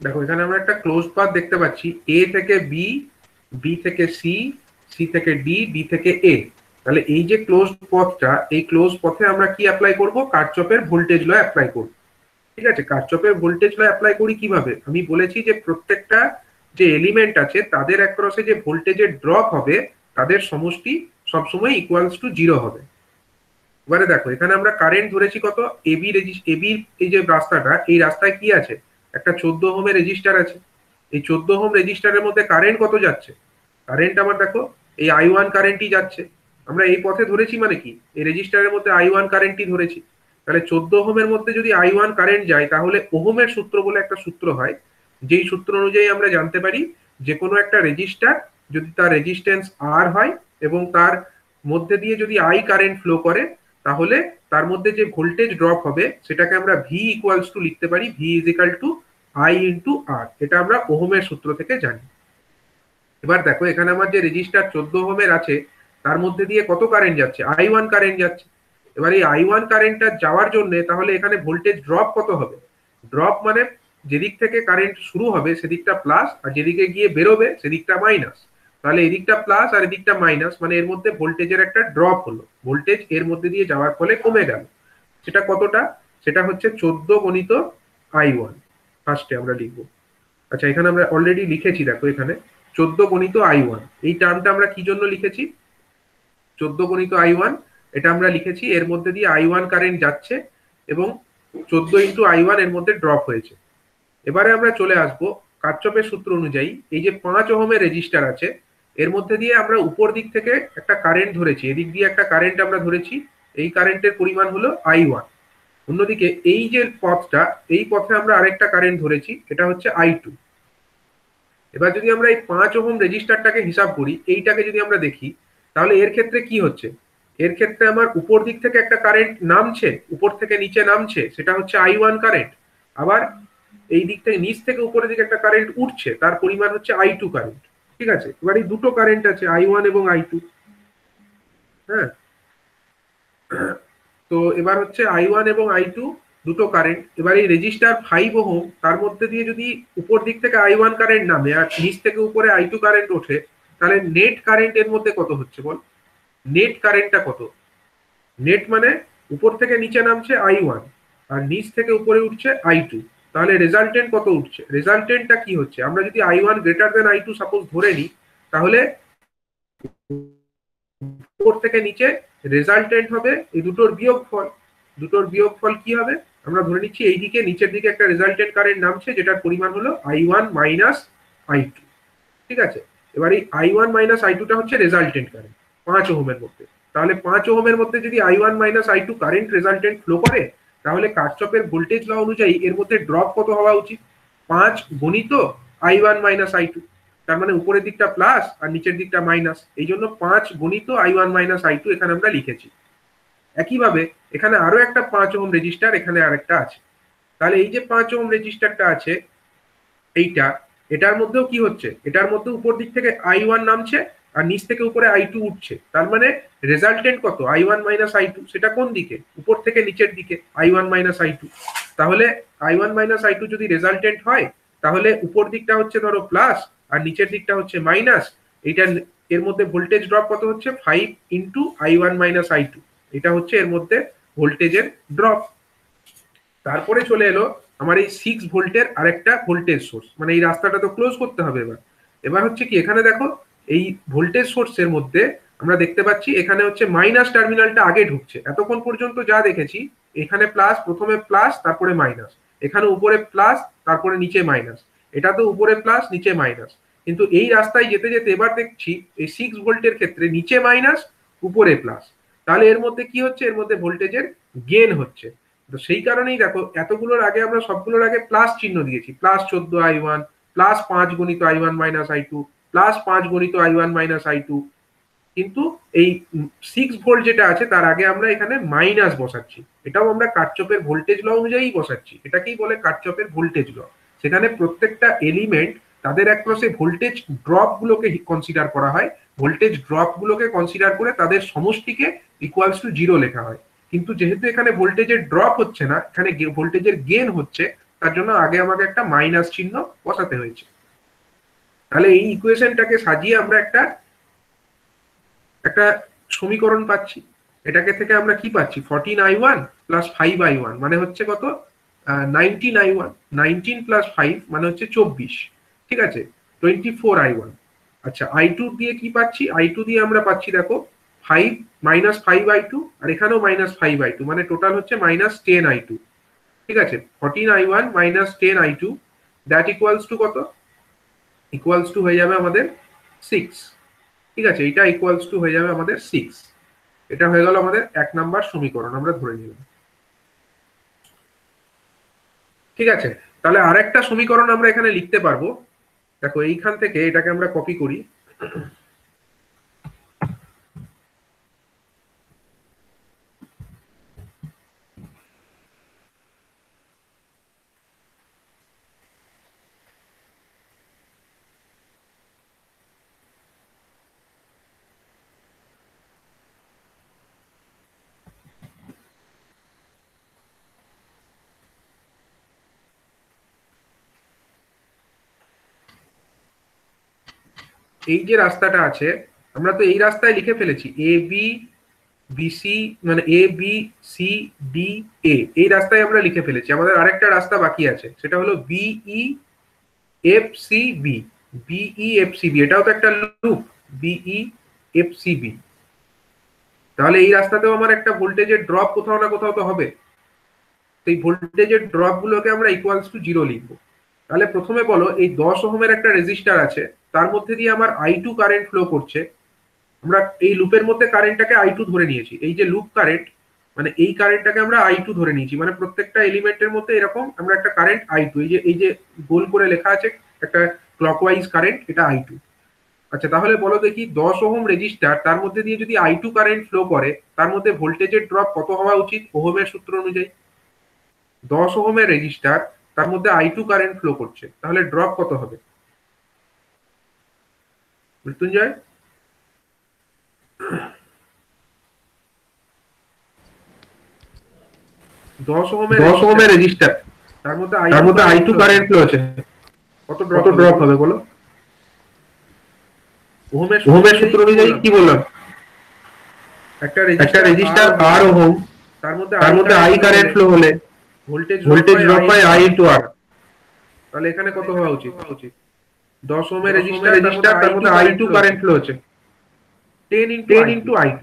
দেখো এখানে আমরা একটা ক্লোজ পাথ দেখতে পাচ্ছি, এ থেকে বি, বি থেকে সি, সি থেকে ডি, ডি থেকে এ। তাহলে এই যে ক্লোজ পথটা, এই ক্লোজ পথে আমরা কি অ্যাপ্লাই করব? কারচপের ভোল্টেজ ল অ্যাপ্লাই করব। ঠিক আছে, কারচপের ভোল্টেজ ল অ্যাপ্লাই করি কিভাবে? আমি বলেছি যে প্রত্যেকটা যে এলিমেন্ট আছে তাদের অ্যাক্রসে যে ভোল্টেজের ড্রপ হবে তাদের সমষ্টি সবসময় ইকুয়ালস টু জিরো হবে। এবারে দেখো এখানে আমরা কারেন্ট ধরেছি কত? এবি এবি, এই যে রাস্তাটা, এই রাস্তায় কি আছে? একটা 14 ওহমের রেজিস্টার আছে। এই 14 ওহম রেজিস্টারের মধ্যে কারেন্ট কত যাচ্ছে? কারেন্ট আমার দেখো এই I1 কারেন্টই যাচ্ছে। আমরা এই পথে ধরেছি মানে কি, এই রেজিস্টারের মধ্যে I1 কারেন্টই ধরেছি। তাহলে 14 ওহমের মধ্যে যদি I1 কারেন্ট যায়, তাহলে ওহমের সূত্র বলে একটা সূত্র হয়, যেই সূত্র অনুযায়ী আমরা জানতে পারি যে কোনো একটা রেজিস্টার যদি তার রেজিস্ট্যান্স আর হয় এবং তার মধ্যে দিয়ে যদি আই কারেন্ট ফ্লো করে, তাহলে তার মধ্যে যে ভোল্টেজ ড্রপ হবে সেটাকে আমরা ভি ইকুয়ালস টু লিখতে পারি, V is equal to I into R. এটা আমরা ওহমের সূত্র থেকে জানি। এবার দেখো এখানে আমার যে রেজিস্টার 14 ওহমের আছে তার মধ্যে দিয়ে কত কারেন্ট যাচ্ছে? I1 কারেন্ট যাচ্ছে। এবার এই I1 কারেন্টটা যাওয়ার জন্য তাহলে এখানে ভোল্টেজ ড্রপ কত হবে? ড্রপ মানে যেদিক থেকে কারেন্ট শুরু হবে সেদিকটা প্লাস, আর যেদিকে গিয়ে বেরোবে সেদিকটা মাইনাস। তাহলে এদিকটা প্লাস আর এদিকটা মাইনাস, মানে এর মধ্যে ভোল্টেজের একটা ড্রপ হলো, ভোল্টেজ এর মধ্যে দিয়ে যাওয়ার ফলে কমে গেল। সেটা কতটা? সেটা হচ্ছে 14 গণিত I1, ফার্স্টে আমরা লিখবো। আচ্ছা, এখানে আমরা অলরেডি লিখেছি, দেখো এখানে 14 গণিত I1, এই টার্মটা আমরা কি জন্য লিখেছি? 14 গণিত I1, এটা আমরা লিখেছি এর মধ্যে দিয়ে I1 কারেন্ট যাচ্ছে এবং 14 ইন্টু I1 এর মধ্যে ড্রপ হয়েছে। এবারে আমরা চলে আসবো কারচপের সূত্র অনুযায়ী, এই যে 5 ওহমের রেজিস্টার আছে এর মধ্যে দিয়ে আমরা উপর দিক থেকে একটা কারেন্ট ধরেছি, এদিক দিয়ে একটা কারেন্ট আমরা ধরেছি, এই কারেন্টের পরিমাণ হলো I1। অন্যদিকে এই যে পথটা, এই পথে আমরা আরেকটা কারেন্ট ধরেছি, এটা হচ্ছে I2। এবার যদি আমরা এই 5 ওহম রেজিস্টারটাকে হিসাব করি, এইটাকে যদি আমরা দেখি, তাহলে এর ক্ষেত্রে কি হচ্ছে? এর ক্ষেত্রে আমার উপর দিক থেকে একটা কারেন্ট নামছে, উপর থেকে নিচে নামছে, সেটা হচ্ছে I1 কারেন্ট। আবার এই দিক থেকে নিচ থেকে উপরের দিকে একটা কারেন্ট উঠছে, তার পরিমাণ হচ্ছে I2 কারেন্ট। ঠিক আছে, এবার এই দুটো কারেন্ট আছে, I1 এবং I2। হ্যাঁ, তো এবার হচ্ছে I1 এবং I2 দুটো কারেন্ট। এবার এই রেজিস্টার 5 ওহম, তার মধ্যে দিয়ে যদি উপর দিক থেকে I1 কারেন্ট নামে আর নিচ থেকে উপরে I2 কারেন্ট ওঠে, তাহলে নেট কারেন্ট এর মধ্যে কত হচ্ছে বল? নেট কারেন্টটা কত? নেট মানে উপর থেকে নিচে নামছে I1 আর নিচ থেকে উপরে উঠছে I2। তাহলে রেজাল্টেন্ট কত উঠছে? রেজাল্টেন্টটা কি হচ্ছে? আমরা যদি I1 greater than I2 suppose ধরে নিই, তাহলে উপর থেকে নিচে রেজাল্টেন্ট হবে এই দুটোর বিয়োগফল। দুটোর বিয়োগফল কি হবে? আমরা ধরে নিচ্ছি এইদিকে নিচের দিকে একটা রেজাল্টেন্ট কারেন্ট নামছে, যেটার পরিমাণ হলো I1 মাইনাস I2। ঠিক আছে, এবার এই I1 মাইনাস I2টা হচ্ছে রেজাল্টেন্ট কারেন্ট 5 ওহমের মধ্যে। তাহলে 5 ওহমের মধ্যে যদি I1 minus I2 current resultant flow করে, তাহলে কারচপের ভোল্টেজ ল অনুযায়ী এর মধ্যে ড্রপ কত হওয়া উচিত? 5 গণিত I1 মাইনাস I2। তার মানে উপরের দিকটা প্লাস আর নিচের দিকটা মাইনাস, এই জন্য 5 গণিত I1 মাইনাস I2 এখানে আমরা লিখেছি। একইভাবে এখানে আরো একটা 5 ওহম রেজিস্টার এখানে আরেকটা আছে। তাহলে এই যে 5 ওহম রেজিস্টারটা আছে এইটা, এটার মধ্যেও কি হচ্ছে? এটার মধ্যে উপর দিক থেকে I1 নামছে আর নিচ থেকে উপরে I2 উঠছে। তার মানে রেজাল্টেন্ট কত? I1 minus I2। সেটা কোন দিকে? উপর থেকে নিচের দিকে I1 মাইনাস I2। তাহলে I1 মাইনাস I2 যদি রেজাল্টেন্ট হয়, তাহলে উপর দিকটা হচ্ছে ধরো প্লাস আর নিচের দিকটা হচ্ছে মাইনাস। এইটা এর মধ্যে ভোল্টেজ ড্রপ কত হচ্ছে? 5 ইন্টু I1 মাইনাস I2। এটা হচ্ছে এর মধ্যে ভোল্টেজের ড্রপ। তারপরে চলে এলো আমার এই 6 ভোল্টের আরেকটা ভোল্টেজ সোর্স, মানে এই রাস্তাটা তো ক্লোজ করতে হবে। এবার এবার হচ্ছে কি, এখানে দেখো এই ভোল্টেজ সোর্সের মধ্যে আমরা দেখতে পাচ্ছি এখানে হচ্ছে মাইনাস টার্মিনালটা আগে ঢুকছে। এতক্ষণ পর্যন্ত যা দেখেছি, এখানে প্লাস, প্রথমে প্লাস তারপরে মাইনাস, এখানে উপরে প্লাস তারপরে নিচে মাইনাস, এটা তো উপরে প্লাস নিচে মাইনাস। কিন্তু এই রাস্তায় যেতে যেতে এবার দেখছি এই 6 ভোল্টের ক্ষেত্রে নিচে মাইনাস উপরে প্লাস। তাহলে এর মধ্যে কি হচ্ছে? এর মধ্যে ভোল্টেজের গেন হচ্ছে। তো সেই কারণেই দেখো এতগুলোর আগে আমরা সবগুলোর আগে প্লাস চিহ্ন দিয়েছি, প্লাস 14 I1, প্লাস 5 গণিত I1 মাইনাস I2, প্লাস 5 গণিত I1 মাইনাস I2। কিন্তু এই 6 ভোল্ট যেটা আছে তার আগে আমরা এখানে মাইনাস বসাচ্ছি। এটাও আমরা কারচপের ভোল্টেজ ল অনুযায়ী বসাচ্ছি। এটাকেই বলে কারচপের ভোল্টেজ ল। সেখানে প্রত্যেকটা এলিমেন্ট তাদের অ্যাক্রসে ভোল্টেজ ড্রপ গুলোকে কনসিডার করা হয়, ভোল্টেজ ড্রপ গুলোকে কনসিডার করে তাদের সমষ্টিকে ইকুয়ালস টু জিরো লেখা হয়। কিন্তু যেহেতু এখানে ভোল্টেজের ড্রপ হচ্ছে না, এখানে ভোল্টেজের গেন হচ্ছে, তার জন্য আগে আমাকে একটা মাইনাস চিহ্ন বসাতে হয়েছে। তাহলে এই ইকুয়েশনটাকে সাজিয়ে আমরা একটা একটা সমীকরণ পাচ্ছি। এটাকে থেকে আমরা কি পাচ্ছি, 14i1 প্লাস 5i1 মানে হচ্ছে কত, 19i1, 19 প্লাস 5 মানে হচ্ছে 24, ঠিক আছে, 24i1। আচ্ছা i2 দিয়ে কি পাচ্ছি, i2 দিয়ে আমরা পাচ্ছি দেখো 5 মাইনাস 5i2, আর এখানেও মাইনাস 5i2 মানে টোটাল হচ্ছে মাইনাস 10i2, ঠিক আছে। 14i1 minus 10i2 that equals to কত, ইকুয়ালস টু হয়ে যাবে আমাদের 6, ঠিক আছে, এটা ইকুয়ালস টু হয়ে যাবে আমাদের 6। এটা হয়ে গেল আমাদের 1 নাম্বার সমীকরণ, আমরা ধরে নিলাম, ঠিক আছে। তাহলে আরেকটা সমীকরণ আমরা এখানে লিখতে পারবো। দেখো এইখান থেকে এটাকে আমরা কপি করি। এই যে রাস্তাটা আছে, আমরা তো এই রাস্তায় লিখে ফেলেছি এ বি বিসি, মানে A B C D A, এই রাস্তায় আমরা লিখে ফেলেছি। আমাদের আরেকটা রাস্তা বাকি আছে, সেটা হলো B E F C B, B E F C B, এটাও তো একটা loop, B E F C B. তাহলে এই রাস্তাতেও আমার একটা ভোল্টেজের ড্রপ কোথাও না কোথাও তো হবে। এই ভোল্টেজের ড্রপ গুলোকে আমরা ইকুয়ালস টু 0 লিখবো। তাহলে প্রথমে বলো, এই 10 ওহমের একটা রেজিস্টার আছে, তার মধ্যে দিয়ে আমার i2 কারেন্ট ফ্লো করছে। আমরা এই লুপের মধ্যে কারেন্টটাকে i2 ধরে নিয়েছি, এই যে লুপ কারেন্ট মানে এই কারেন্টটাকে আমরা i2 ধরে নিয়েছি, মানে প্রত্যেকটা এলিমেন্টের মধ্যে এরকম আমরা একটা কারেন্ট i2, এই যে গোল করে লেখা আছে একটা ক্লকওয়াইজ কারেন্ট, এটা i2। আচ্ছা তাহলে বলো দেখি 10 ওহম রেজিস্টার, তার মধ্যে দিয়ে যদি i2 কারেন্ট ফ্লো করে, তার মধ্যে ভোল্টেজের ড্রপ কত হওয়া উচিত ওহমের সূত্র অনুযায়ী? 10 ওহমের রেজিস্টার, তার মধ্যে i2 কারেন্ট ফ্লো করছে, তাহলে ড্রপ কত হবে মৃত্যুঞ্জয়? 10 ওহমের রেজিস্টার, তার মধ্যে i2 কারেন্ট ফ্লো হচ্ছে, কত ড্রপ হবে বলো? ওহমের সূত্র অনুযায়ী কি বললাম, একটা রেজিস্টার আর ওহম, তার মধ্যে i কারেন্ট ফ্লো হলে voltage drop by i into r। তাহলে এখানে কত হওয়া উচিত, 10 ওহমের রেজিস্টার, তার মধ্যে i2 কারেন্ট ফ্লো হচ্ছে 10 ইনটু i2,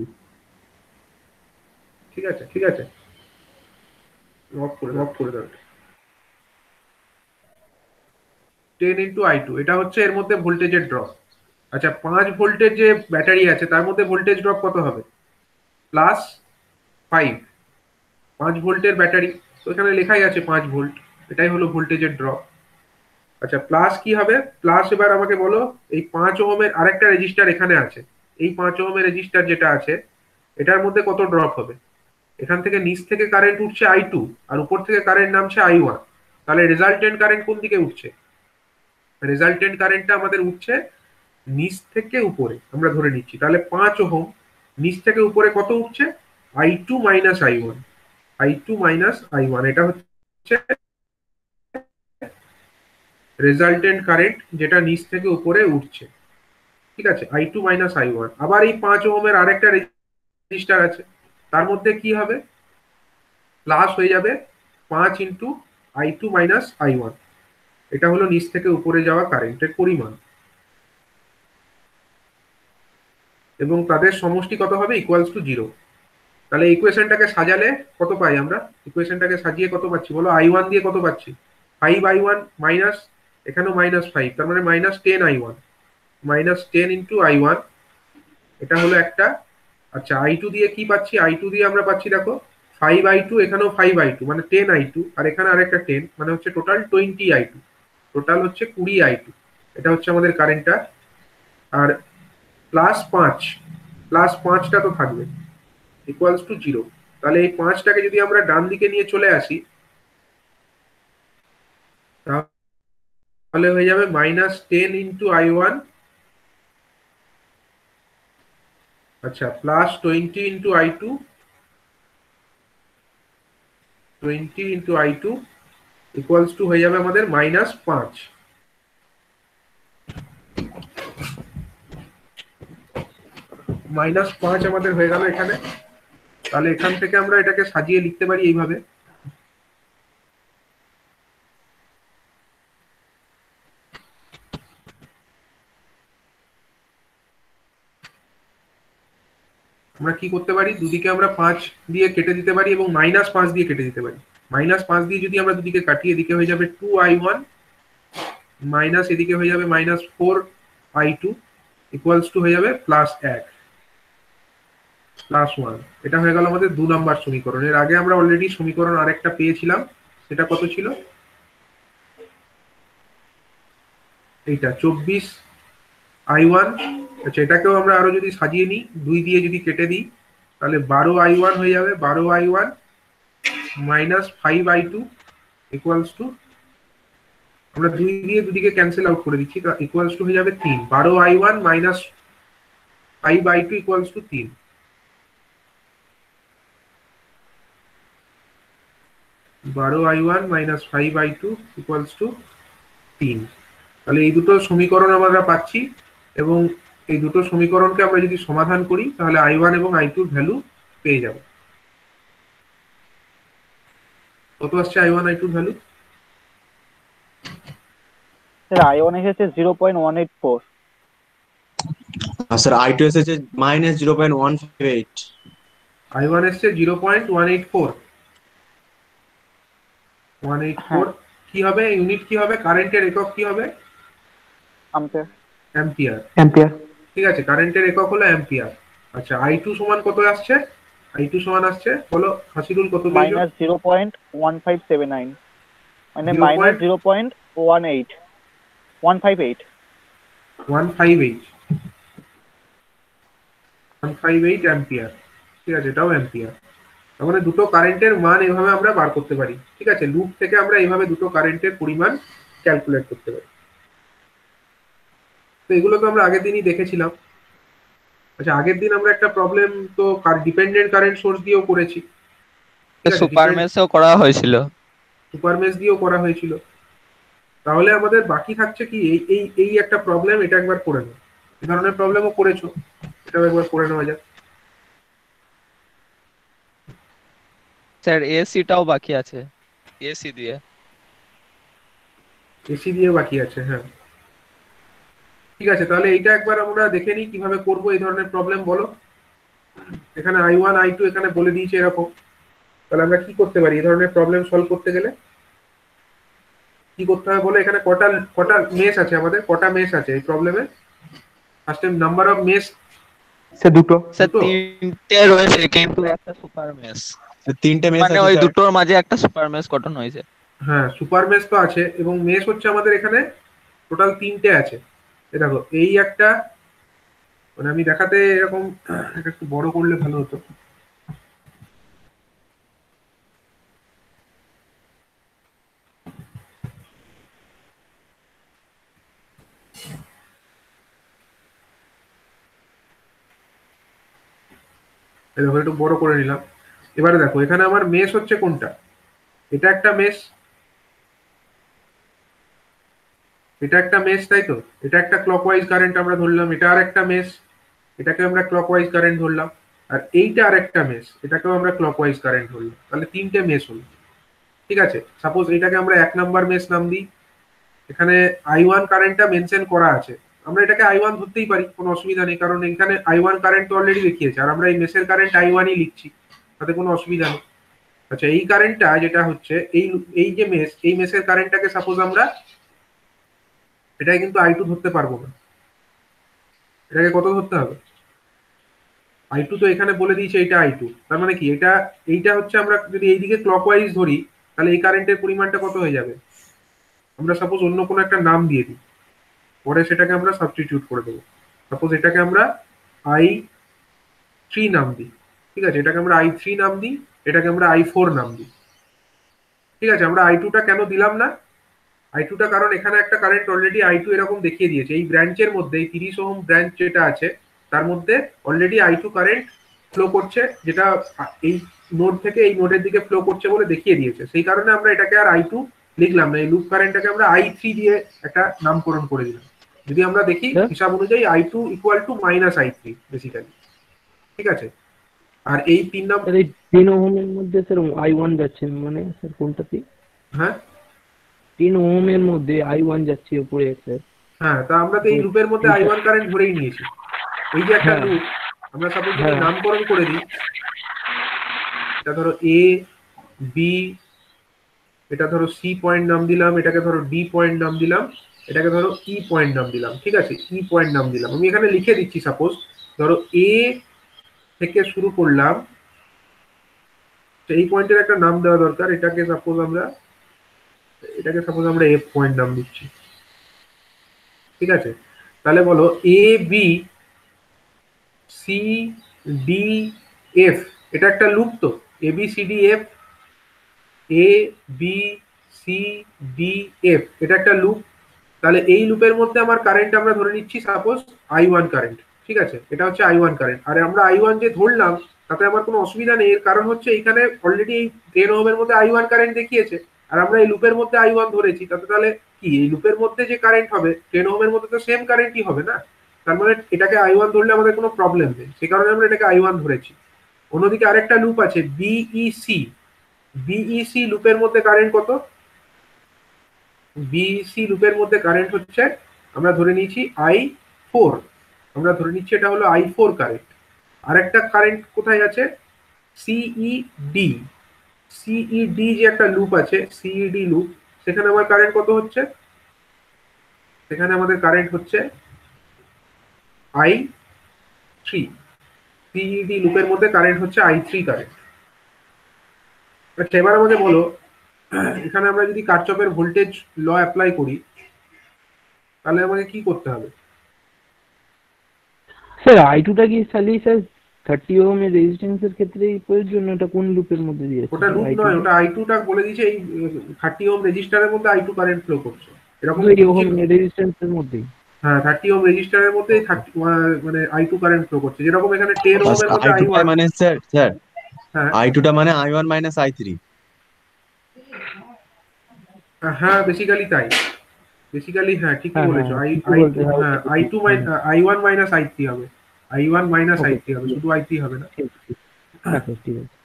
ঠিক আছে, ঠিক আছে, অফ করে দাও 10 ইনটু i2, এটা হচ্ছে এর মধ্যে ভোল্টেজের ড্রপ। আচ্ছা 5 ভোল্টের যে ব্যাটারি আছে, তার মধ্যে ভোল্টেজ ড্রপ কত হবে, প্লাস 5, 5 ভোল্টের ব্যাটারি, তো এখানে লেখাই আছে 5 ভোল্ট, এটাই হলো ভোল্টেজের ড্রপ। আচ্ছা প্লাস কি হবে, প্লাস এবার আমাকে বলো, এই 5 ওহমের আরেকটা রেজিস্টার এখানে আছে, এই 5 ওহমের রেজিস্টার যেটা আছে, এটার মধ্যে কত ড্রপ হবে? এখান থেকে নিচ থেকে কারেন্ট উঠছে i2, আর উপর থেকে কারেন্ট নামছে i1, তাহলে রেজাল্টেন্ট কারেন্ট কোন দিকে উঠছে? রেজাল্টেন্ট কারেন্টটা আমাদের উঠছে নিচ থেকে উপরে, আমরা ধরে নিচ্ছি। তাহলে 5 ওহম নিচ থেকে উপরে কত উঠছে, i2 minus i1, i2 minus i1, এটা হচ্ছে রেজাল্টেন্ট কারেন্ট যেটা নিচ থেকে উপরে উঠছে, ঠিক আছে, i2 মাইনাস i1। আবার এই 5 ওহমের আরেকটা রেজিস্টার আছে, তার মধ্যে কি হবে, প্লাস হয়ে যাবে 5 ইন্টু i2 মাইনাস i1, এটা হলো নিচ থেকে উপরে যাওয়া কারেন্টের পরিমাণ, এবং তাদের সমষ্টি কত হবে, ইকুয়ালস টু 0। তাহলে ইকুয়েশনটাকে সাজালে কত পাই আমরা, ইকুয়েশনটাকে সাজিয়ে কত পাচ্ছি বলো, i1 দিয়ে কত পাচ্ছি, 5i1 মাইনাস, এখানেও মাইনাস 5, তার মানে minus 10i1, minus 10 into i1, এটা হলো একটা। আচ্ছা i2 দিয়ে কি পাচ্ছি, i2 দিয়ে আমরা পাচ্ছি দেখো 5i2, এখানেও 5i2 মানে 10i2, আর এখানে আরেকটা 10, মানে হচ্ছে টোটাল 20i2, টোটাল হচ্ছে 20i2, এটা হচ্ছে আমাদের কারেন্টটা। আর প্লাস 5, প্লাস 5টা তো থাকবে, ইকুয়ালস টু 0। তাহলে এই 5টাকে যদি আমরা ডান দিকে নিয়ে চলে আসি, তাহলে হয়ে যাবে মাইনাস 10 ইন্টু i1, আচ্ছা plus 20 into i2, 20 into i2, equals to হয়ে যাবে আমাদের -5। -5 আমাদের হয়ে গেল এখানে। তাহলে এখান থেকে আমরা এটাকে সাজিয়ে লিখতে পারি এইভাবে, আমরা কি করতে পারি, দুদিকে আমরা 5 দিয়ে কেটে দিতে পারি এবং -5 দিয়ে কেটে দিতে পারি। -5 দিয়ে যদি আমরা দুদিকে কাটি, এদিকে হয়ে যাবে 2i1 মাইনাস এদিকে হয়ে যাবে -4i2 ইকুয়ালস টু হয়ে যাবে +1 +1। এটা হয়ে গেল আমাদের 2 নম্বর সমীকরণ। এর আগে আমরা অলরেডি সমীকরণ আরেকটা পেয়েছিলাম, সেটা কত ছিল, এইটা 24i1। আচ্ছা, এটাকেও আমরা আরো যদি সাজিয়ে নিই, 2 দিয়ে যদি কেটে দিই, তাহলে 12i1 হয়ে যাবে, 12i1 -5i2 ইকুয়ালস টু, আমরা 2 দিয়ে দুদিকে ক্যান্সেল আউট করে দিচ্ছি, ইকুয়ালস টু হয়ে যাবে 3। 12i1 -5i2 equals to 3। 12i1 -5i2 equals to 3। তাহলে এই দুটো সমীকরণ আমরা পাচ্ছি, এবং এই দুটো সমীকরণকে আমরা যদি সমাধান করি, তাহলে i1 এবং i2 ভ্যালু পেয়ে যাব। কত আসছে i1 i2 value? Sir i1 এসেছে 0.184। স্যার i2 এসেছে -0.158। i1 এসছে 0.184। 184 কি হবে, ইউনিট কি হবে, কারেন্টের একক কি হবে, অ্যাম্পিয়ার। অ্যাম্পিয়ার। ঠিক আছে, কারেন্টের একক হলো অ্যাম্পিয়ার। আচ্ছা, i2 সমান কত আসছে, i2 সমান আসছে, বলো হাসিরুল কত পেয়েছো? -0.1579, মানে -0.18 158 158 অ্যাম্পিয়ার। ঠিক আছে, এটাও অ্যাম্পিয়ার। তার মানে দুটো কারেন্টের মান এভাবে আমরা বার করতে পারি। ঠিক আছে, লুপ থেকে আমরা এইভাবে দুটো কারেন্টের পরিমাণ ক্যালকুলেট করতে পারি। তো এগুলো তো আমরা আগের দিনই দেখেছিলাম। আচ্ছা, আগের দিন আমরা একটা প্রবলেম তো ডিপেন্ডেন্ট কারেন্ট সোর্স দিয়েও করেছি, সুপার মেশও করা হয়েছিল, সুপার মেশ দিয়েও করা হয়েছিল। তাহলে আমাদের বাকি থাকছে কি, এই এই এই একটা প্রবলেম, এটা একবার করে নাও। এই ধরনের প্রবলেমও করেছো, এটাও একবার করে নেওয়া যাক। স্যার এসিটাও বাকি আছে, এসি দিয়ে বাকি আছে, হ্যাঁ। ঠিক আছে, তাহলে এইটা একবার আমরা দেখে নিই কিভাবে করব এই ধরনের প্রবলেম, বলো। এখানে i1 i2 এখানে বলে দিয়েছে এরকম। তাহলে আমরা কি করতে পারি এই ধরনের প্রবলেম সলভ করতে গেলে? কি করতে হবে বলো, এখানে কটা কটা মেশ আছে আমাদের, কটা মেশ আছে এই প্রবলেমে? First time number of mesh, sir দুটো। স্যার তিনটে রয়েছে, কিন্তু একটা সুপার মেশ, তিনটে মেশ মানে আছে ওই স্যার। দুটোর মাঝে একটা সুপার মেশ গঠন হয়েছে। হ্যাঁ, সুপার মেশ তো আছে, এবং মেশ হচ্ছে আমাদের এখানে টোটাল 3টে আছে। এই দেখো, এই একটা, মানে আমি দেখাতে এরকম, এটা একটু বড় করলে ভালো হতো। এই দেখো, একটু বড় করে নিলাম। এবারে দেখো, এখানে আমার মেশ হচ্ছে কোনটা, এটা একটা মেশ, এটা একটা মেশ, তাই তো। এটা একটা ক্লকওয়াইজ কারেন্ট আমরা ধরলাম, এটা আর একটা মেশ, এটাকে আমরা ক্লকওয়াইজ কারেন্ট ধরলাম। আর এইটা আর একটা মেশ, এটাকেও আমরা ক্লকওয়াইজ কারেন্ট ধরলাম। তাহলে 3টে মেশ হলো। ঠিক আছে, সাপোজ এটাকে আমরা 1 নাম্বার মেশ নাম দিই। এখানে i1 কারেন্টটা মেনশন করা আছে, আমরা এটাকে i1 ধরতেই পারি, কোনো অসুবিধা নেই, কারণ এখানে i1 কারেন্ট তো অলরেডি দেখিয়েছে, আর আমরা এই মেশের কারেন্ট i1ই লিখছি, তাতে কোনো অসুবিধা নেই। আচ্ছা, এই কারেন্টটা যেটা হচ্ছে, এই এই যে মেশ, এই মেশের কারেন্টটাকে সাপোজ আমরা এটাকে কিন্তু i2 ধরতে পারবো না। এটাকে কত ধরতে হবে, i2 তো এখানে বলে দিয়েছে এটা i2, তার মানে কি, এটা এইটা হচ্ছে, আমরা যদি এইদিকে ক্লকওয়াইজ ধরি, তাহলে এই কারেন্টের পরিমাণটা কত হয়ে যাবে, আমরা সাপোজ অন্য কোনো একটা নাম দিয়ে দিই, পরে সেটাকে আমরা সাবস্টিটিউট করে দেবো। সাপোজ এটাকে আমরা i3 নাম দিই। ঠিক আছে, এটাকে আমরা i3 নাম দিই, এটাকে আমরা i4 নাম দিই। ঠিক আছে, আমরা i2টা কেন দিলাম না, i2টা কারণ এখানে একটা কারেন্ট অলরেডি i2 এরকম দেখিয়ে দিয়েছে, এই ব্রাঞ্চের মধ্যে, এই 30 ওহম ব্রাঞ্চ যেটা আছে, তার মধ্যে অলরেডি i2 কারেন্ট ফ্লো করছে, যেটা এই নোড থেকে এই নোডের দিকে ফ্লো করছে বলে দেখিয়ে দিয়েছে। সেই কারণে আমরা এটাকে আর i2 লিখলাম না, এই লুপ কারেন্টটাকে আমরা i3 দিয়ে একটা নামকরণ করে দিলাম। যদি আমরা দেখি হিসাব অনুযায়ী i2 equal to minus i3 basically, ঠিক আছে। আর এই 3 নম্বর, স্যার এই 10 ওহমের মধ্যে স্যার I1 যাচ্ছে, মানে স্যার কোনটাতে? হ্যাঁ 10 ওহমের মধ্যে I1 যাচ্ছে উপরে স্যার। হ্যাঁ, তা আমরা তো এই লুপের মধ্যে i1 কারেন্ট ধরেই নিয়েছি। এই যে একটা লুপ, আমরা সাপোজ যদি নামকরণ করে দিই, এটা ধরো এ বি, এটা ধরো সি পয়েন্ট নাম দিলাম, এটাকে ধরো ডি পয়েন্ট নাম দিলাম, এটাকে ধরো ই পয়েন্ট নাম দিলাম, ঠিক আছে, ই পয়েন্ট নাম দিলাম। আমি এখানে লিখে দিচ্ছি, সাপোজ ধরো এ থেকে শুরু করলাম, এই পয়েন্টের একটা নাম দেওয়া দরকার, এটাকে সাপোজ আমরা এফ পয়েন্ট নাম দিচ্ছি, ঠিক আছে। তাহলে বলো A B C D F, এটা একটা লুপ তো, A B C D F, A B C D F, এটা একটা লুপ। তাহলে এই লুপের মধ্যে আমার কারেন্ট আমরা ধরে নিচ্ছি সাপোজ i1 কারেন্ট, ঠিক আছে, এটা হচ্ছে i1 কারেন্ট। আর আমরা i1 যে ধরলাম তাতে আমার কোনো অসুবিধা নেই, এর কারণ হচ্ছে এখানে অলরেডি এই 10 ওহমের মধ্যে i1 কারেন্ট দেখিয়েছে, আর আমরা এই লুপের মধ্যে i1 ধরেছি, তাতে তাহলে কি এই লুপের মধ্যে যে কারেন্ট হবে 10 ওহমের মধ্যে তো সেম কারেন্টই হবে না, তার মানে এটাকে i1 ধরলে আমাদের কোনো প্রবলেম নেই, সেই কারণে আমরা এটাকে i1 ধরেছি। অন্যদিকে আরেকটা লুপ আছে বিইসি, বিইসি লুপের মধ্যে কারেন্ট কত? বিসি লুপের মধ্যে কারেন্ট হচ্ছে, আমরা ধরে নিয়েছি i4, আমরা ধরে নিচ্ছি এটা হলো i4 কারেন্ট। আরেকটা কারেন্ট কোথায় আছে? সিইডি, সিইডি যে একটা লুপ আছে, সিইডি লুপ, সেখানে আমার কারেন্ট কত হচ্ছে? সেখানে আমাদের কারেন্ট হচ্ছে i3, সিইডি লুপের মধ্যে কারেন্ট হচ্ছে i3 কারেন্ট। আচ্ছা, এবার আমাদের বলো, এখানে আমরা যদি কারচপের ভোল্টেজ ল অ্যাপ্লাই করি তাহলে আমাকে কি করতে হবে? স্যার I2টা কি খালি স্যার 30 ওহমের রেজিস্ট্যান্সের ক্ষেত্রেই প্রয়োজন, এটা কোন লুপের মধ্যে দিয়েছে? ওটা লুপ নয়, ওটা i2 টা বলে দিয়েছে এই 30 ওহম রেজিস্টারের মধ্যে i2 কারেন্ট ফ্লো করছে, এরকম 30 ওহম রেজিস্ট্যান্সের মধ্যেই। হ্যাঁ 30 ওহম রেজিস্টারের মধ্যে 30 মানে i2 কারেন্ট ফ্লো করছে, যেরকম এখানে 10 ওহমের মধ্যে I2 i1, মানে স্যার হ্যাঁ I2 টা মানে I1 মাইনাস I3। হ্যাঁ বেসিক্যালি তাই, বেসিক্যালি হ্যাঁ ঠিকই বলেছো, হ্যাঁ i2 i1 মাইনাস i3 হবে, i1 মাইনাস i3 হবে, শুধু i3 হবে না। ঠিক আছে, ঠিক আছে।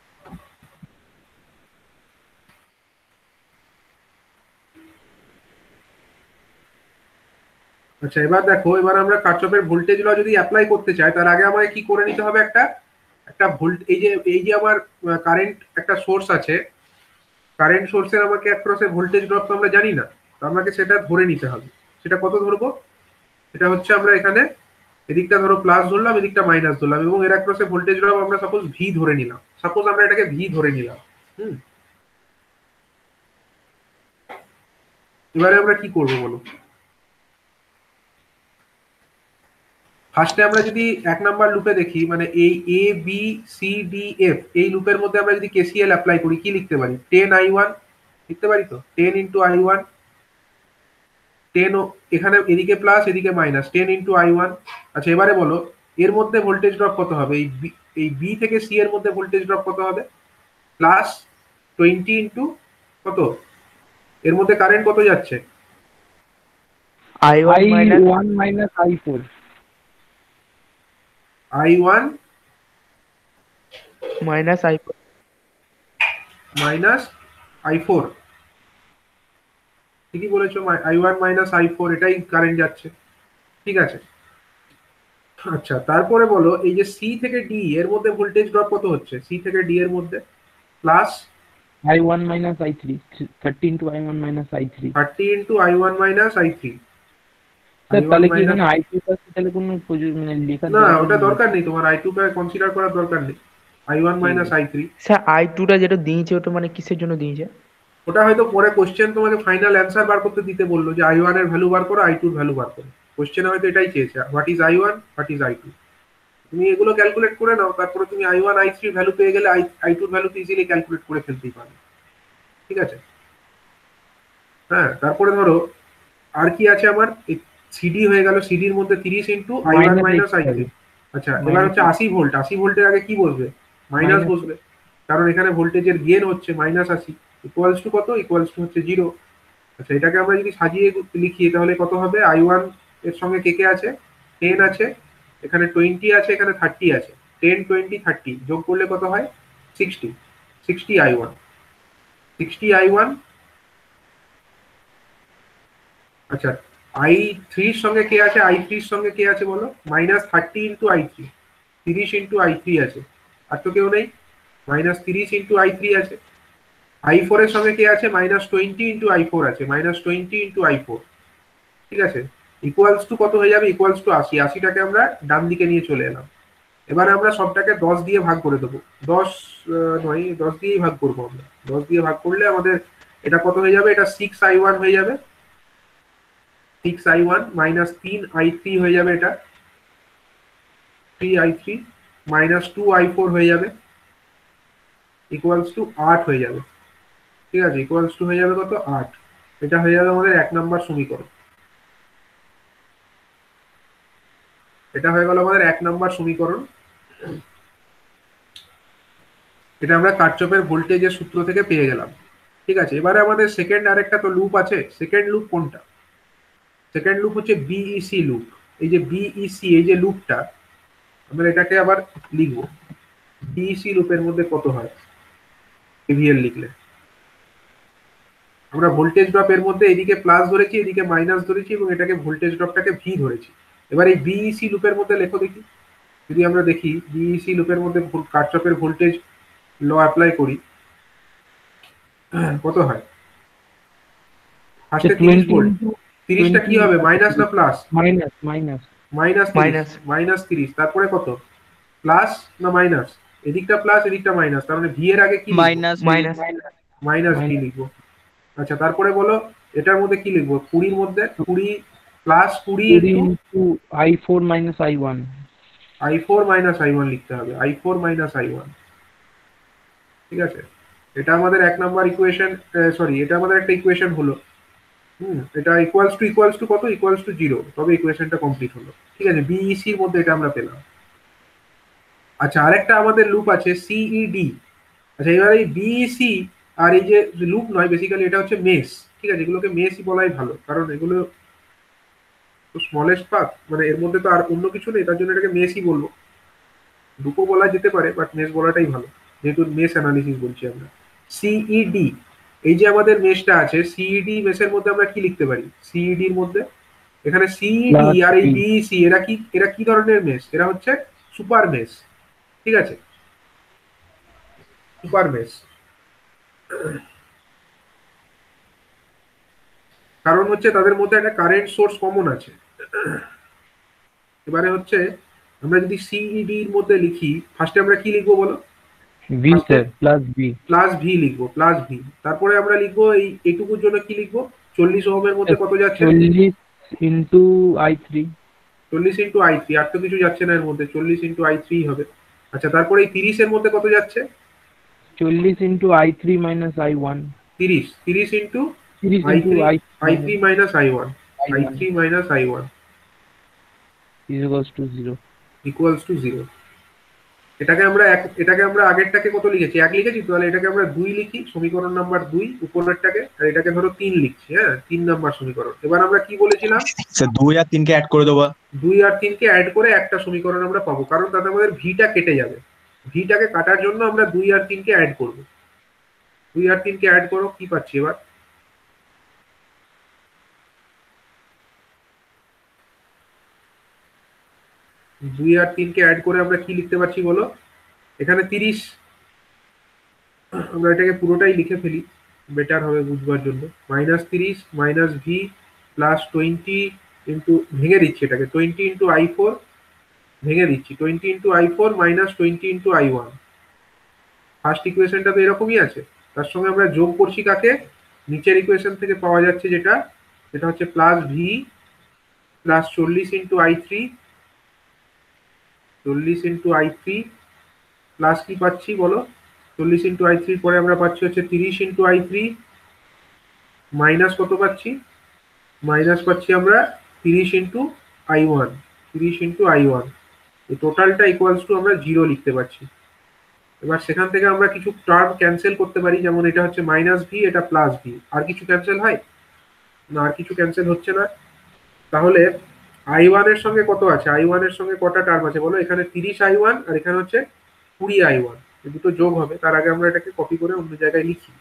আচ্ছা, এবার দেখো, এবার আমরা কারচপের ভোল্টেজ ল যদি অ্যাপ্লাই করতে চাই তার আগে আমাকে কি করে নিতে হবে? একটা ভোল্ট, এই যে আমার কারেন্ট একটা সোর্স আছে, কারেন্ট সোর্সের আমাকে অ্যাক্রসে ভোল্টেজ ড্রপ তো আমরা জানি না, তো আমাকে সেটা ধরে নিতে হবে। সেটা কত ধরবো? এটা হচ্ছে আমরা এখানে এদিকটা ধরো প্লাস ধরলাম, এদিকটা মাইনাস ধরলাম, এবং এর অ্যাক্রসে ভোল্টেজ ড্রপ আমরা সাপোজ ভি ধরে নিলাম, সাপোজ আমরা এটাকে ভি ধরে নিলাম। এবারে আমরা কি করবো বলো? ফার্স্টে আমরা যদি 1 নাম্বার লুপে দেখি, মানে এই A B C D F, এই লুপের মধ্যে আমরা যদি কেসিএল অ্যাপ্লাই করি কি লিখতে পারি? 10i1 লিখতে পারি তো, 10 ইন্টু i1, 10 এখানে এদিকে প্লাস এদিকে মাইনাস, 10 ইন্টু i1। আচ্ছা, এবারে বলো এর মধ্যে ভোল্টেজ ড্রপ কত হবে? এই বি থেকে সি এর মধ্যে ভোল্টেজ ড্রপ কত হবে? প্লাস 20 ইন্টু কত, এর মধ্যে কারেন্ট কত যাচ্ছে? I1 minus I4, i1 minus I4 minus i4, ঠিকই বলেছো, i1 মাইনাস i4, এটাই কারেন্ট যাচ্ছে, ঠিক আছে। আচ্ছা, তারপরে বলো এই যে সি থেকে ডি এর মধ্যে ভোল্টেজ ড্রপ কত হচ্ছে? সি থেকে ডি এর মধ্যে plus I1 minus I3, 30 into I1 minus I3। 30 into i1 minus i3। Sir তাহলে কি এখানে I2 আছে, তাহলে কোনো মানে লেখা না, ওটা দরকার নেই, তোমার i2 কে কনসিডার করার দরকার নেই, i1 মাইনাস i3। স্যার I2টা যেটা দিয়েছে ওটা মানে কিসের জন্য দিয়েছে? ওটা হয়তো পরে কোশ্চেন তোমাকে ফাইনাল অ্যান্সার বার করতে দিতে বললো যে i1 এর ভ্যালু বার করো, i2 এর ভ্যালু বার করো, কোশ্চেনে হয়তো এটাই চেয়েছে, what is i1, what is i2। তুমি এগুলো ক্যালকুলেট করে নাও, তারপরে তুমি i1 i3 ভ্যালু পেয়ে গেলে i2 এর ভ্যালু ইজিলি ক্যালকুলেট করে ফেলতেই পারবে, ঠিক আছে। হ্যাঁ, তারপরে ধরো আর কি আছে আমার, সিডি হয়ে গেল, সিডির মধ্যে 30 ইন্টু i1 মাইনাস i3। আচ্ছা, এবার হচ্ছে 80 ভোল্ট, 80 ভোল্টের আগে কি বসবে? মাইনাস বসবে, কারণ এখানে ভোল্টেজের গেন হচ্ছে -80, ইকুয়ালস টু কত? ইকুয়ালস টু হচ্ছে 0। আচ্ছা, এটাকে আমরা যদি সাজিয়ে লিখি তাহলে কত হবে? i1 এর সঙ্গে কে কে আছে? 10 আছে, এখানে 20 আছে, এখানে 30 আছে। 10 20 30 যোগ করলে কত হয়? 60। 60 i1, 60 i1। আচ্ছা, i3 এর সঙ্গে কে আছে? i3 এর সঙ্গে কে আছে বলো? -30 ইন্টু i3, 30 ইন্টু i3 আছে। আর তো কেউ নেই, -30 ইন্টু i3 আছে। i4 এর সঙ্গে কে আছে? -20 ইন্টু i4 আছে, -20 ইন্টু i4। ঠিক আছে, ইকুয়ালস টু কত হয়ে যাবে? Equals to 80। 80টাকে আমরা ডান দিকে নিয়ে চলে এলাম। এবারে আমরা সবটাকে 10 দিয়ে ভাগ করে দেবো। 10 নয়, 10 দিয়েই ভাগ করবো আমরা। 10 দিয়ে ভাগ করলে আমাদের এটা কত হয়ে যাবে? এটা 6i1 হয়ে যাবে। 6i1 মাইনাস 3i3 হয়ে যাবে, এটা 3i3 মাইনাস 2i4 হয়ে যাবে, ইকুয়ালস টু 8 হয়ে যাবে। ঠিক আছে, ইকুয়ালস টু হয়ে যাবে কত? 8। এটা হয়ে যাবে আমাদের 1 নম্বর সমীকরণ। এটা হয়ে গেল আমাদের 1 নম্বর সমীকরণ। এটা আমরা কারচপের ভোল্টেজের সূত্র থেকে পেয়ে গেলাম। ঠিক আছে, এবারে আমাদের সেকেন্ড আরেকটা তো লুপ আছে। সেকেন্ড লুপ কোনটা? সেকেন্ড লুপ হচ্ছে বিইসি লুপ। এই যে বিইসি, এই যে লুপটা, আমরা এটাকে আবার লিখবো। বিইসি লুপের মধ্যে কত হয় কেভিএল লিখলে? আমরা ভোল্টেজ ড্রপ এর মধ্যে এদিকে প্লাস ধরেছি, এদিকে মাইনাস ধরেছি, এবং এটাকে ভোল্টেজ ড্রপটাকে ভি ধরেছি। এবার এই বিইসি লুপের মধ্যে লেখো দেখি। যদি আমরা দেখি বিইসি লুপের মধ্যে কারচপের ভোল্টেজ ল অ্যাপ্লাই করি, কত হয়? ফার্স্টে 30 ভোল্ট। 30টা কি হবে? মাইনাস না plus? Minus minus minus 30, minus 30। তারপরে কত? প্লাস না মাইনাস? এদিকটা প্লাস, এদিকটা মাইনাস, তার মানে ভি এর আগে কি লিখবো? মাইনাস মাইনাস ভি লিখবো। আচ্ছা, তারপরে বলো এটার মধ্যে কি লিখবো? 20 এর মধ্যে 20 plus 20 into i4 minus i1। i4 minus i1 লিখতে হবে, i4 মাইনাস i1। ঠিক আছে, এটা আমাদের 1 নাম্বার ইকুয়েশন, সরি, এটা আমাদের একটা ইকুয়েশন হলো। এটা ইকুয়ালস টু কত? ইকুয়ালস টু 0, তবে ইকুয়েশনটা কমপ্লিট হলো। ঠিক আছে, বিইসি এর মধ্যে এটা আমরা পেলাম। আচ্ছা, আরেকটা আমাদের লুপ আছে সিইডি। আচ্ছা, এবার এই বিইসি আর এই যে লুপ নয়, বেসিক্যালি এটা হচ্ছে মেস। ঠিক আছে, এগুলোকে মেসই বলাই ভালো, কারণ এগুলো তো স্মলেস্ট পাথ, মানে এর মধ্যে তো আর অন্য কিছু নেই, তার জন্য এটাকে মেসই বলবো। লুপও বলা যেতে পারে, বাট মেস বলাটাই ভালো, যেহেতু মেস অ্যানালিসিস বলছি আমরা। সিইডি, এই যে আমাদের মেসটা আছে, সিইডি মেসের মধ্যে আমরা কি লিখতে পারি? সিইডির মধ্যে এখানে সিইডি আর এই বিইসি, এরা কি ধরনের মেস? এরা হচ্ছে সুপার মেস। ঠিক আছে, সুপার মেস। কারণ হচ্ছে তাদের মধ্যে একটা কারেন্ট সোর্স কমন আছে। এবারে হচ্ছে আমরা যদি সিইডি এর মধ্যে লিখি, ফার্স্টে আমরা কি লিখবো বলো? V sir, plus V. Plus V লিখবো, প্লাস ভি। তারপরে আমরা লিখবো এইটুকুর জন্য কি লিখবো? 40 ওহমের মধ্যে কত যাচ্ছে? 40 ইন্টু i3। 40 ইন্টু i3, আর তো কিছু যাচ্ছে না এর মধ্যে, 40 ইন্টু i3 হবে। আচ্ছা, তারপরে এই 30 এর মধ্যে কত যাচ্ছে? 40 into i3 minus i1। 30 into 30 into i3 minus i1, i3 minus i1 equals to 0। Equals to 0। এটাকে আমরা আগেরটাকে কত লিখেছি? 1 লিখেছি, তাহলে এটাকে আমরা 2 লিখি, সমীকরণ নাম্বার 2 উপরেরটাকে, আর এটাকে ধরো 3 লিখছি। হ্যাঁ, 3 নাম্বার সমীকরণ। এবার আমরা কি বলেছিলাম? স্যার 2 আর 3 কে অ্যাড করে দেবো। 2 আর 3 কে অ্যাড করে একটা সমীকরণ আমরা পাবো, কারণ তাতে আমাদের ভিটা কেটে যাবে। ভিটাকে কাটার জন্য আমরা 2 আর 3 কে অ্যাড করব। 2 আর 3 কে অ্যাড করো, কি পাচ্ছি এবার? দুই আর 3 কে অ্যাড করে আমরা কি লিখতে পারছি বলো? এখানে 30, আমরা এটাকে পুরোটাই লিখে ফেলি, বেটার হবে বুঝবার জন্য। -30 মাইনাস ভি প্লাস 20 ইন্টু, ভেঙে দিচ্ছি এটাকে, 20 ইন্টু i4, ভেঙে দিচ্ছি 20 into i4 minus 20 into i1। First ইকুয়েশনটা তো এরকমই আছে, তার সঙ্গে আমরা যোগ করছি কাকে? নিচের ইকুয়েশন থেকে পাওয়া যাচ্ছে যেটা হচ্ছে plus V plus 40 into i3, 40 into i3 plus কি পাচ্ছি বলো? 40 ইন্টু i3 পরে আমরা পাচ্ছি হচ্ছে 30 ইন্টু i3 মাইনাস কত পাচ্ছি? মাইনাস পাচ্ছি আমরা 30 ইন্টু i1, 30 ইন্টু i1। এই টোটালটা ইকুয়ালস টু আমরা 0 লিখতে পারছি। এবার সেখান থেকে আমরা কিছু টার্ম ক্যান্সেল করতে পারি, যেমন এটা হচ্ছে মাইনাস ভি, এটা প্লাস ভি। আর কিছু ক্যান্সেল হয়? না, আর কিছু ক্যান্সেল হচ্ছে না। তাহলে i1 এর সঙ্গে কত আছে, i1 এর সঙ্গে কটা টার্ম আছে বলো? এখানে 30i1 আর এখানে হচ্ছে 20i1, এই দুটো যোগ হবে। তার আগে আমরা এটাকে কপি করে অন্য জায়গায় লিখি।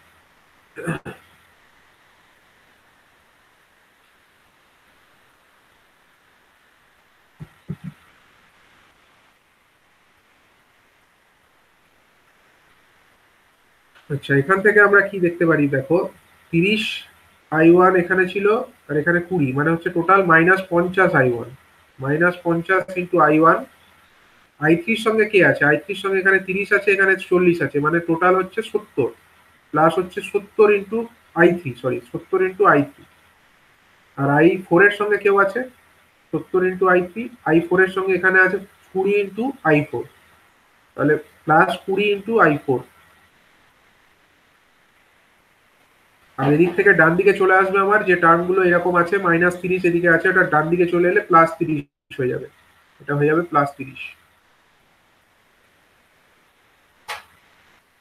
আচ্ছা, এখান থেকে আমরা কি দেখতে পারি দেখো, 30i1 এখানে ছিল আর এখানে 20, মানে হচ্ছে টোটাল -50i1, -50 × i1। i3 সঙ্গে কি আছে, i3 সঙ্গে এখানে 30 আছে, এখানে 40 আছে, মানে টোটাল হচ্ছে 70, প্লাস হচ্ছে 70 into i3, sorry 70 into i3। আর i4 এর সঙ্গে কেউ আছে 70 ইন্টু i3, i4 এর সঙ্গে এখানে আছে 20 ইন্টু i4, তাহলে প্লাস 20 ইন্টু i4। আর এদিক থেকে ডান দিকে চলে আসবে আমার যে টার্মগুলো এরকম আছে, -30 এদিকে আছে, ওটা ডান দিকে চলে এলে +30 হয়ে যাবে, এটা হয়ে যাবে +30।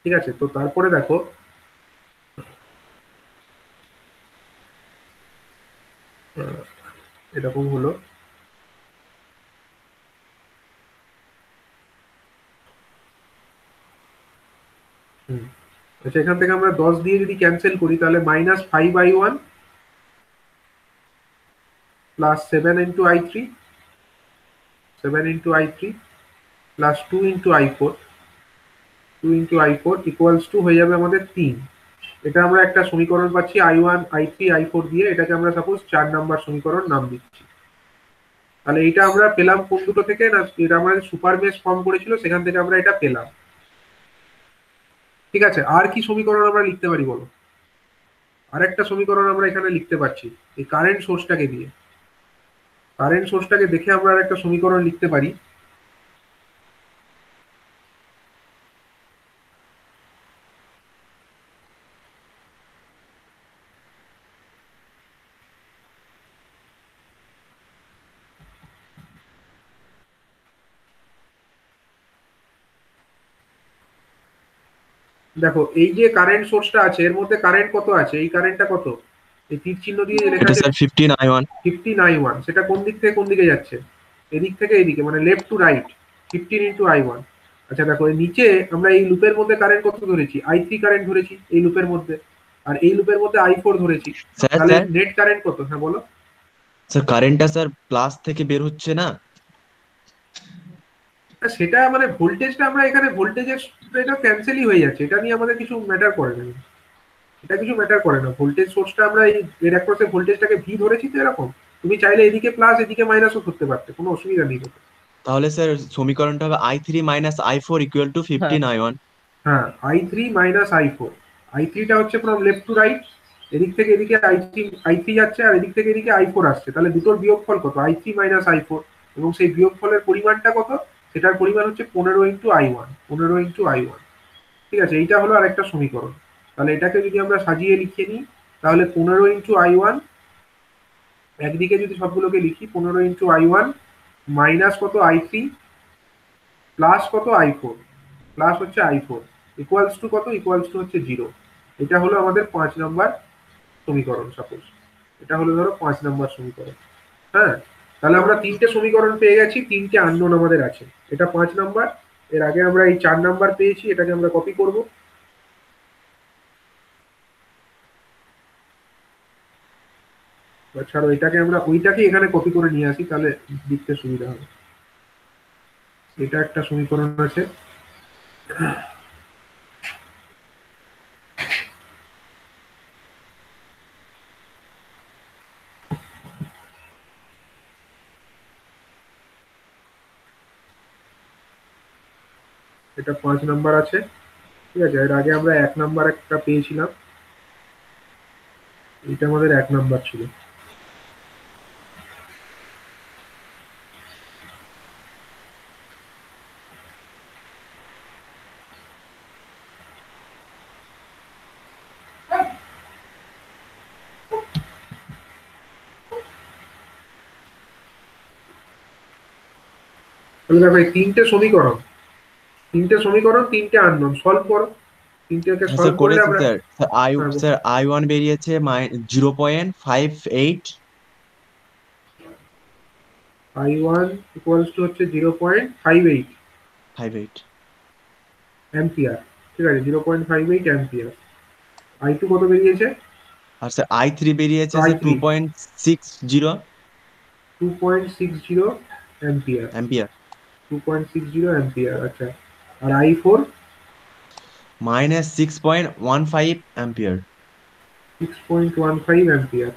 ঠিক আছে, তো তারপরে দেখো এরকম হলো। আচ্ছা, এখান থেকে আমরা 10 দিয়ে যদি ক্যান্সেল করি তাহলে -5i1 plus 7 into i3, 7 into i3 plus 2 into i4, 2 into i4 equals to হয়ে যাবে আমাদের 3। এটা আমরা একটা সমীকরণ পাচ্ছি i1 i3 i4 দিয়ে, এটাকে আমরা সাপোজ 4 নাম্বার সমীকরণ নাম দিচ্ছি। তাহলে এটা আমরা পেলাম কোন দুটো থেকে, না এটা আমাদের সুপার মেশ ফর্ম করেছিল সেখান থেকে আমরা এটা পেলাম। ঠিক আছে, আর কি সমীকরণ আমরা লিখতে পারি বলো? আরেকটা সমীকরণ আমরা এখানে লিখতে পারছি এই কারেন্ট সোর্সটাকে দিয়ে। কারেন্ট সোর্সটাকে দেখে আমরা আরেকটা সমীকরণ লিখতে পারি। দেখো এই যে কারেন্ট সোর্সটা আছে এর মধ্যে কারেন্ট কত আছে, এই কারেন্টটা কত, এই তীর চিহ্ন দিয়ে লেখা এটা আছে স্যার 15i1। 15i1, সেটা কোন দিক থেকে কোন দিকে যাচ্ছে? এদিক থেকে এদিকে, মানে left to right, 15 into i1। আচ্ছা দেখো এই নিচে আমরা এই লুপের মধ্যে কারেন্ট কত ধরেছি, i3 কারেন্ট ধরেছি এই লুপের মধ্যে, আর এই লুপের মধ্যে i4 ধরেছি। স্যার তাহলে স্যার নেট কারেন্ট কত? হ্যাঁ বলো। স্যার কারেন্টটা স্যার প্লাস থেকে বের হচ্ছে না? সেটা মানে ভোল্টেজটা আমরা এখানে ভোল্টেজের এটা ক্যান্সেলই হয়ে যাচ্ছে, এটা নিয়ে আমাদের কিছু ম্যাটার করে না, এটা কিছু ম্যাটার করে না। ভোল্টেজ সোর্সটা আমরা এই এর অ্যাক্রসে ভোল্টেজটাকে ভি ধরেছি তো এরকম, তুমি চাইলে এদিকে প্লাস এদিকে মাইনাসও করতে পারতে, কোনো অসুবিধা নেই। তাহলে স্যার সমীকরণটা হবে i3 - i4 = 15i1। হ্যাঁ, i3 - i4, i3টা হচ্ছে ফ্রম লেফট টু রাইট, এদিক থেকে এদিকে i3 যাচ্ছে আর এদিক থেকে এদিকে i4 আসছে, তাহলে দুটোর বিয়োগফল কত, i3 - i4, এবং সেই বিয়োগফলের পরিমাণটা কত, সেটার পরিমাণ হচ্ছে 15 ইন্টু i1, 15 ইন্টু i1। ঠিক আছে, এইটা হলো আরেকটা সমীকরণ। তাহলে এটাকে যদি আমরা সাজিয়ে লিখে নিই তাহলে 15 ইন্টু i1, একদিকে যদি সবগুলোকে লিখি 15 ইন্টু i1 মাইনাস কত i3 প্লাস কত i4, প্লাস হচ্ছে i4 ইকুয়ালস টু কত, ইকুয়ালস টু হচ্ছে 0। এটা হলো আমাদের 5 নাম্বার সমীকরণ। সাপোজ এটা হলো ধরো 5 নাম্বার সমীকরণ। হ্যাঁ, তাহলে আমরা তিনটে সমীকরণ পেয়ে গেছি, তিনটে আননোন আমাদের আছে, এটা 5 নাম্বার। এর আগে আমরা এই 4 নাম্বার পেয়েছি, এটাকে আমরা কপি করব। ছাড়ো, এটাকে আমরা ওইটাকে এখানে কপি করে নিয়ে আসি, তাহলে লিখতে সুবিধা হবে। এটা একটা সমীকরণ আছে। এটা 5 নাম্বার আছে। ঠিক আছে, এর আগে আমরা 1 নাম্বার একটা পেয়েছিলাম, এটা আমাদের 1 নাম্বার ছিল। তাহলে দেখো এই তিনটে সমীকরণ, তিনটে আননোন, সলভ করো। তিনটেকে হ্যাঁ সলভ স্যার করলে করেছি আমরা স্যার। হ্যাঁ, স্যার I1 বেরিয়েছে 0.58 I1 ইকুয়ালস টু হচ্ছে 0.58 58 অ্যাম্পিয়ার। ঠিক আছে, 0.58 অ্যাম্পিয়ার। I2 কত বেরিয়েছে? আর স্যার I3 বেরিয়েছে sir I3 2.60 2.60 ampere. Ampere 2.60 ampere, আচ্ছা। আর I4 -6.15 অ্যাম্পিয়ার। 6.15 অ্যাম্পিয়ার।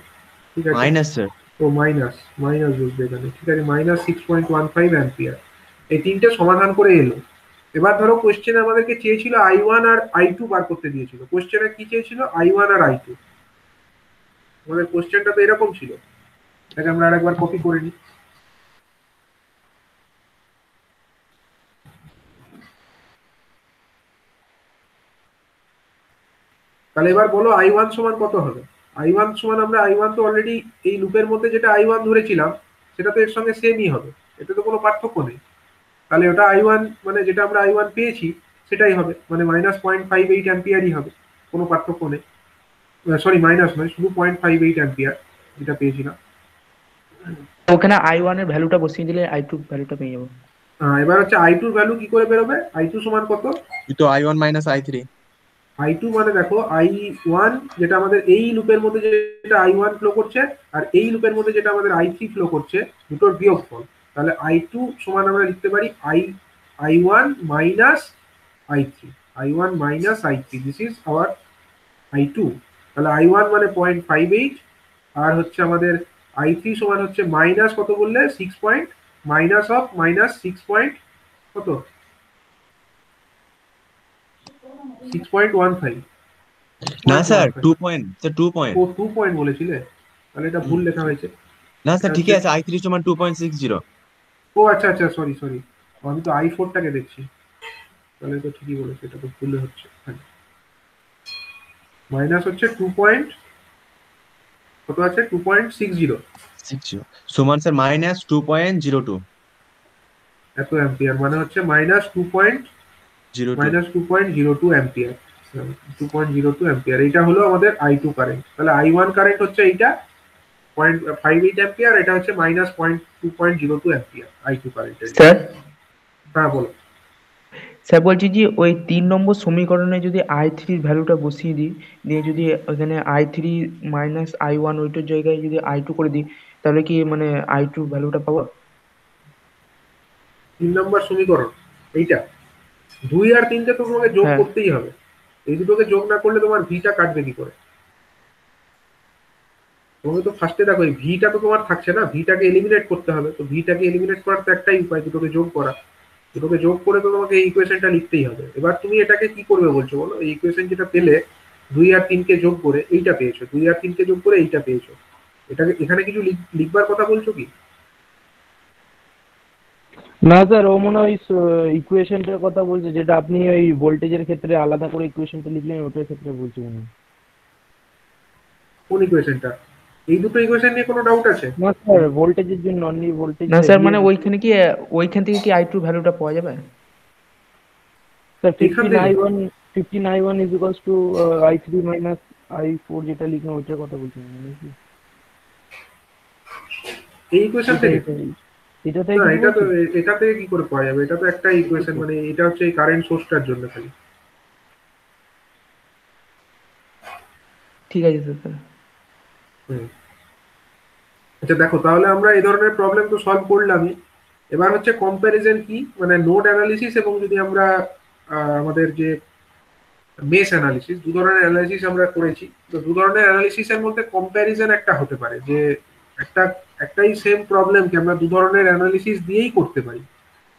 ঠিক আছে, মাইনাস স্যার। ও মাইনাস, মাইনাস বসবে এখানে। ঠিক আছে, -6.15 অ্যাম্পিয়ার। এই তিনটে সমাধান করে এলো। এবার ধরো কোশ্চেনে আমাদেরকে চেয়েছিল I1 আর I2 বার করতে দিয়েছিল। কোশ্চেনে কি চেয়েছিল? I1 আর I2। আমাদের কোশ্চেনটা তো এরকম ছিল। এটাকে আমরা আরেকবার কপি করে নিই। তাহলে এবার বলো I1 সমান কত হবে? I1 সমান, আমরা I1 তো অলরেডি এই লুপের মধ্যে যেটা I1 ধরেছিলাম সেটা তো এর সঙ্গে সেমই হবে, এতে তো কোনো পার্থক্য নেই। তাহলে ওটা I1 মানে যেটা আমরা I1 পেয়েছি সেটাই হবে, মানে -0.58 অ্যাম্পিয়ারই হবে, কোনো পার্থক্য নেই। সরি, মাইনাস নয়, শুধু 0.58 অ্যাম্পিয়ার যেটা পেয়েছিলাম। ওখানে I1 এর ভ্যালুটা বসিয়ে দিলে I2 ভ্যালুটা পেয়ে যাবো। এবার হচ্ছে I2 ভ্যালু কি করে বেরোবে? I2 সমান কত? তো I1 - I3। I2 মানে দেখো I1 যেটা আমাদের এই লুপের মধ্যে যেটা I1 ফ্লো করছে, আর এই লুপের মধ্যে যেটা আমাদের I3 ফ্লো করছে, দুটোর বিয়োগফল। তাহলে I2 সমান আমরা লিখতে পারি I1 minus I3। I1 minus I3, this is our I2। তাহলে I1 মানে 0.58, আর হচ্ছে আমাদের I3 সমান হচ্ছে মাইনাস কত বললে? 6 point, minus of minus 6 point কত? 6.15। না স্যার 2 পয়েন্ট, স্যার 2 পয়েন্ট। ও 2 পয়েন্ট বলেছিলে, তাহলে এটা ভুল লেখা হয়েছে। না এটা স্যার ঠিকই হচ্ছে, আছে, I3 সমান 2.60। ও আচ্ছা আচ্ছা, সরি সরি, আমি তো I4টাকে দেখছি। তাহলে তো ঠিকই বলেছে, এটা তো ভুল হচ্ছে। মাইনাস হচ্ছে 2 পয়েন্ট, কত আছে? 2.60 60 সমান স্যার -2.02। এত অ্যাম্পিয়ার, মানে হচ্ছে -2.02 অ্যাম্পিয়ার। 2.02 অ্যাম্পিয়ার, এটা হলো আমাদের I2 কারেন্ট। তাহলে I1 কারেন্ট হচ্ছে এইটা 0.58 অ্যাম্পিয়ার, এটা হচ্ছে -2.02 অ্যাম্পিয়ার I2 কারেন্টের। স্যার হ্যাঁ বলো। স্যার বলছি যে ওই 3 নম্বর সমীকরণে যদি I3 এর ভ্যালুটা বসিয়ে দিই, দিয়ে যদি ওখানে I3 মাইনাস I1 ওইটার জায়গায় যদি I2 করে দিই, তাহলে কি মানে I2 ভ্যালুটা পাবো? 3 নম্বর সমীকরণ এইটা, 2 আর 3কে তো তোমাকে যোগ হ্যাঁ করতেই হবে। এই দুটোকে যোগ না করলে তোমার ভিটা কাটবে কি করে? তোমাকে তো ফার্স্টে দেখো, এই ভিটা তো তোমার থাকছে না, ভিটাকে এলিমিনেট করতে হবে। তো ভিটাকে এলিমিনেট করার তো একটাই উপায়, দুটোকে যোগ করা। দুটোকে যোগ করে তো তোমাকে এই ইকুয়েশনটা লিখতেই হবে। এবার তুমি এটাকে কি করবে বলছো বলো? এই ইকুয়েশন যেটা পেলে 2 আর 3কে যোগ করে এইটা পেয়েছো, 2 আর 3কে যোগ করে এইটা পেয়েছো, এটাকে এখানে কিছু লিখবার কথা বলছো কি? না স্যার, ও মনে হয় ইকুয়েশনটার কথা বলছে, যেটা আপনি ওই ভোল্টেজের ক্ষেত্রে আলাদা করে ইকুয়েশনটা লিখলেন, ওটার ক্ষেত্রে বলছি মনে হয়। কোন ইকুয়েশনটা? এই দুটো ইকুয়েশন নিয়ে কোনো ডাউট আছে? না স্যার, ভোল্টেজের জন্য অনলি ভোল্টেজ। না স্যার, মানে ওইখানে কি ওইখান থেকে কি I2 ভ্যালুটা পাওয়া যাবে? স্যার এখান থেকে 15I1 is equals to I3 minus I4 যেটা লিখলাম ওইটার কথা বলছি মনে হয়। এই ইকুয়েশন থেকে? এটা না, থেকে এটা তো এটা থেকে কি করে পাওয়া যাবে? এটা তো একটা ইকুয়েশন, মানে এটা হচ্ছে এই কারেন্ট সোর্সটার জন্য খালি। ঠিক আছে স্যার। হুম। আচ্ছা দেখো, তাহলে আমরা এই ধরনের প্রবলেম তো সলভ করলামই। এবার হচ্ছে কম্প্যারিজন কি, মানে নোড অ্যানালিসিস এবং যদি আমরা আমাদের যে মেশ অ্যানালিসিস, দু ধরনের অ্যানালিসিস আমরা করেছি। তো দু ধরনের অ্যানালিসিসের মধ্যে কম্প্যারিজন একটা হতে পারে, যে একটাই সেম প্রবলেমকে আমরা দু ধরনের অ্যানালিসিস দিয়েই করতে পারি।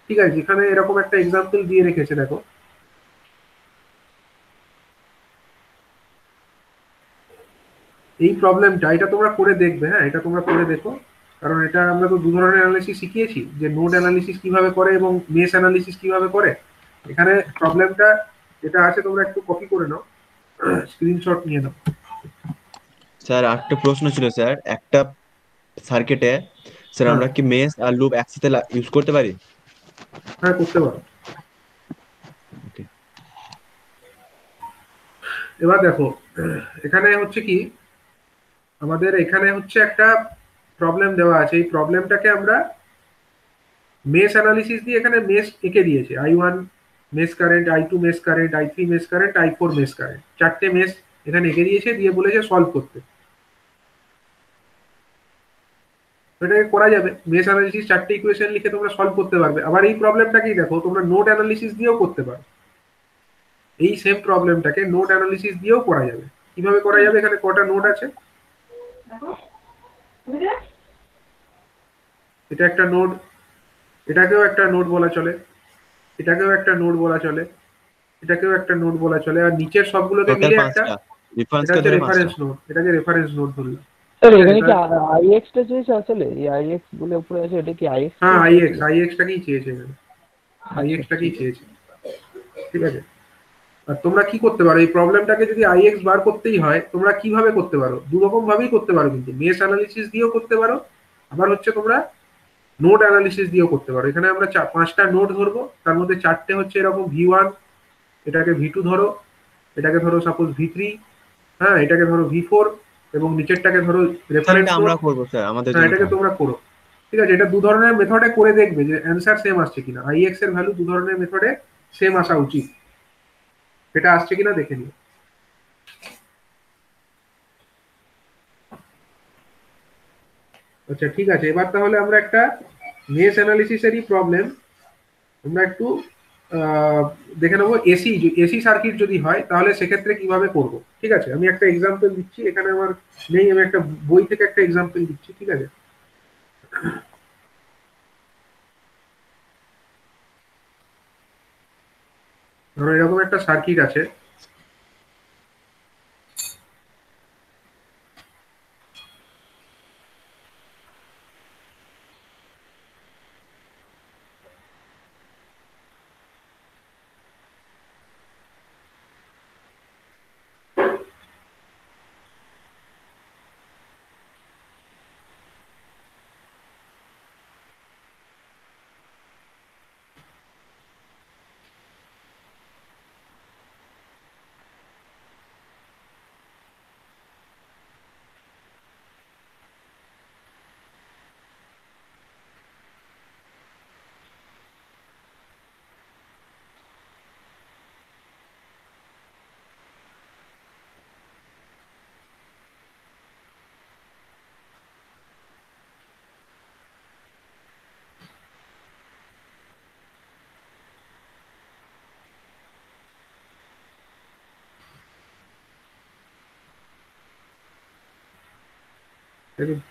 ঠিক আছে, এখানে এরকম একটা এক্সাম্পল দিয়ে রেখেছে দেখো। এই প্রবলেমটা, এটা তোমরা করে দেখবে। হ্যাঁ, এটা তোমরা করে দেখো, কারণ এটা আমরা তো দু ধরনের অ্যানালিসিস শিখিয়েছি, যে নোড অ্যানালিসিস কিভাবে করে এবং মেশ অ্যানালিসিস কিভাবে করে। এখানে প্রবলেমটা যেটা আছে তোমরা একটু কপি করে নাও, স্ক্রিনশট নিয়ে নাও। স্যার একটা প্রশ্ন ছিল স্যার, একটা সার্কিটে স্যার হ্যাঁ, আমরা কি মেশ আর লুপ একসাথে ইউজ করতে পারি? হ্যাঁ করতে পারো। ওকে। এবার দেখো, এখানে হচ্ছে কি, আমাদের এখানে হচ্ছে একটা প্রবলেম দেওয়া আছে। এই প্রবলেমটাকে আমরা মেশ অ্যানালিসিস দিয়ে এখানে মেশ এঁকে দিয়েছে। I1 mesh current, I2 mesh current, I3 mesh current, I4 mesh current, চারটে মেশ এখানে এঁকে দিয়েছে, দিয়ে বলেছে সলভ করতে। এটাকে করা যাবে, মেশ অ্যানালিসিস চারটে ইকুয়েশন লিখে তোমরা সলভ করতে পারবে। আবার এই প্রবলেমটাকেই দেখো তোমরা নোড অ্যানালিসিস দিয়েও করতে পারো। এই সেম প্রবলেমটাকে নোড অ্যানালিসিস দিয়েও করা যাবে। কিভাবে করা যাবে? এখানে কটা নোড আছে, এটা একটা নোড, এটাকেও একটা নোড বলা চলে, এটাকেও একটা নোড বলা চলে, এটাকেও একটা নোড বলা চলে, আর নিচের সবগুলোকে টোটাল মিলে একটা, 5টা রেফারেন্স এটা কে হচ্ছে ধরে রেফারেন্স 5টা। নোড, এটাকে রেফারেন্স নোড ধরলাম। স্যার ঠিক আছে, এখানে কি তাহলে আইএক্স টা চেয়েছে আসলে? এই আইএক্স বলে উপরে আছে, এটা কি আইএক্স হ্যাঁ টা আইএক্স, চেয়েছিল? আইএক্সটাকেই চেয়েছে এখানে, আচ্ছা আইএক্সটাকেই ঠিক আছে। চেয়েছে। ঠিক আছে, আর তোমরা কি করতে পারো, এই প্রবলেমটাকে যদি আইএক্স বার করতেই হয় তোমরা কিভাবে করতে পারো? দু রকম ভাবেই করতে পারো, কিন্তু মেশ অ্যানালিসিস দিয়েও করতে পারো, আবার হচ্ছে তোমরা নোড অ্যানালিসিস দিয়েও করতে পারো। এখানে আমরা পাঁচটা নোড ধরবো, তার মধ্যে চারটে হচ্ছে এরকম V1, এটাকে V2 ধরো, এটাকে ধরো সাপোজ V3, হ্যাঁ এটাকে ধরো V4, এবং নিচেরটাকে ধরো স্যার রেফারেন্স এটা নোড। আমরা করবো স্যার, আমাদের হ্যাঁ জন্য এটাকে থাক। তোমরা করো। ঠিক আছে, এটা দু ধরনের মেথডে করে দেখবে যে অ্যান্সার সেম আসছে কিনা। আইএক্স এর ভ্যালু দু ধরনের মেথডে সেম আসা উচিত, এটা আসছে কিনা দেখে নিও। আচ্ছা ঠিক আছে, এবার তাহলে আমরা একটা মেশ অ্যানালিসিসেরই প্রবলেম আমরা একটু দেখে নেবো। এসি সার্কিট যদি হয় তাহলে সেক্ষেত্রে কিভাবে করব। ঠিক আছে, আমি একটা এক্সাম্পল দিচ্ছি, এখানে আমার নেই, আমি একটা বই থেকে একটা এক্সাম্পল দিচ্ছি। ঠিক আছে, ধরো এরকম একটা সার্কিট আছে,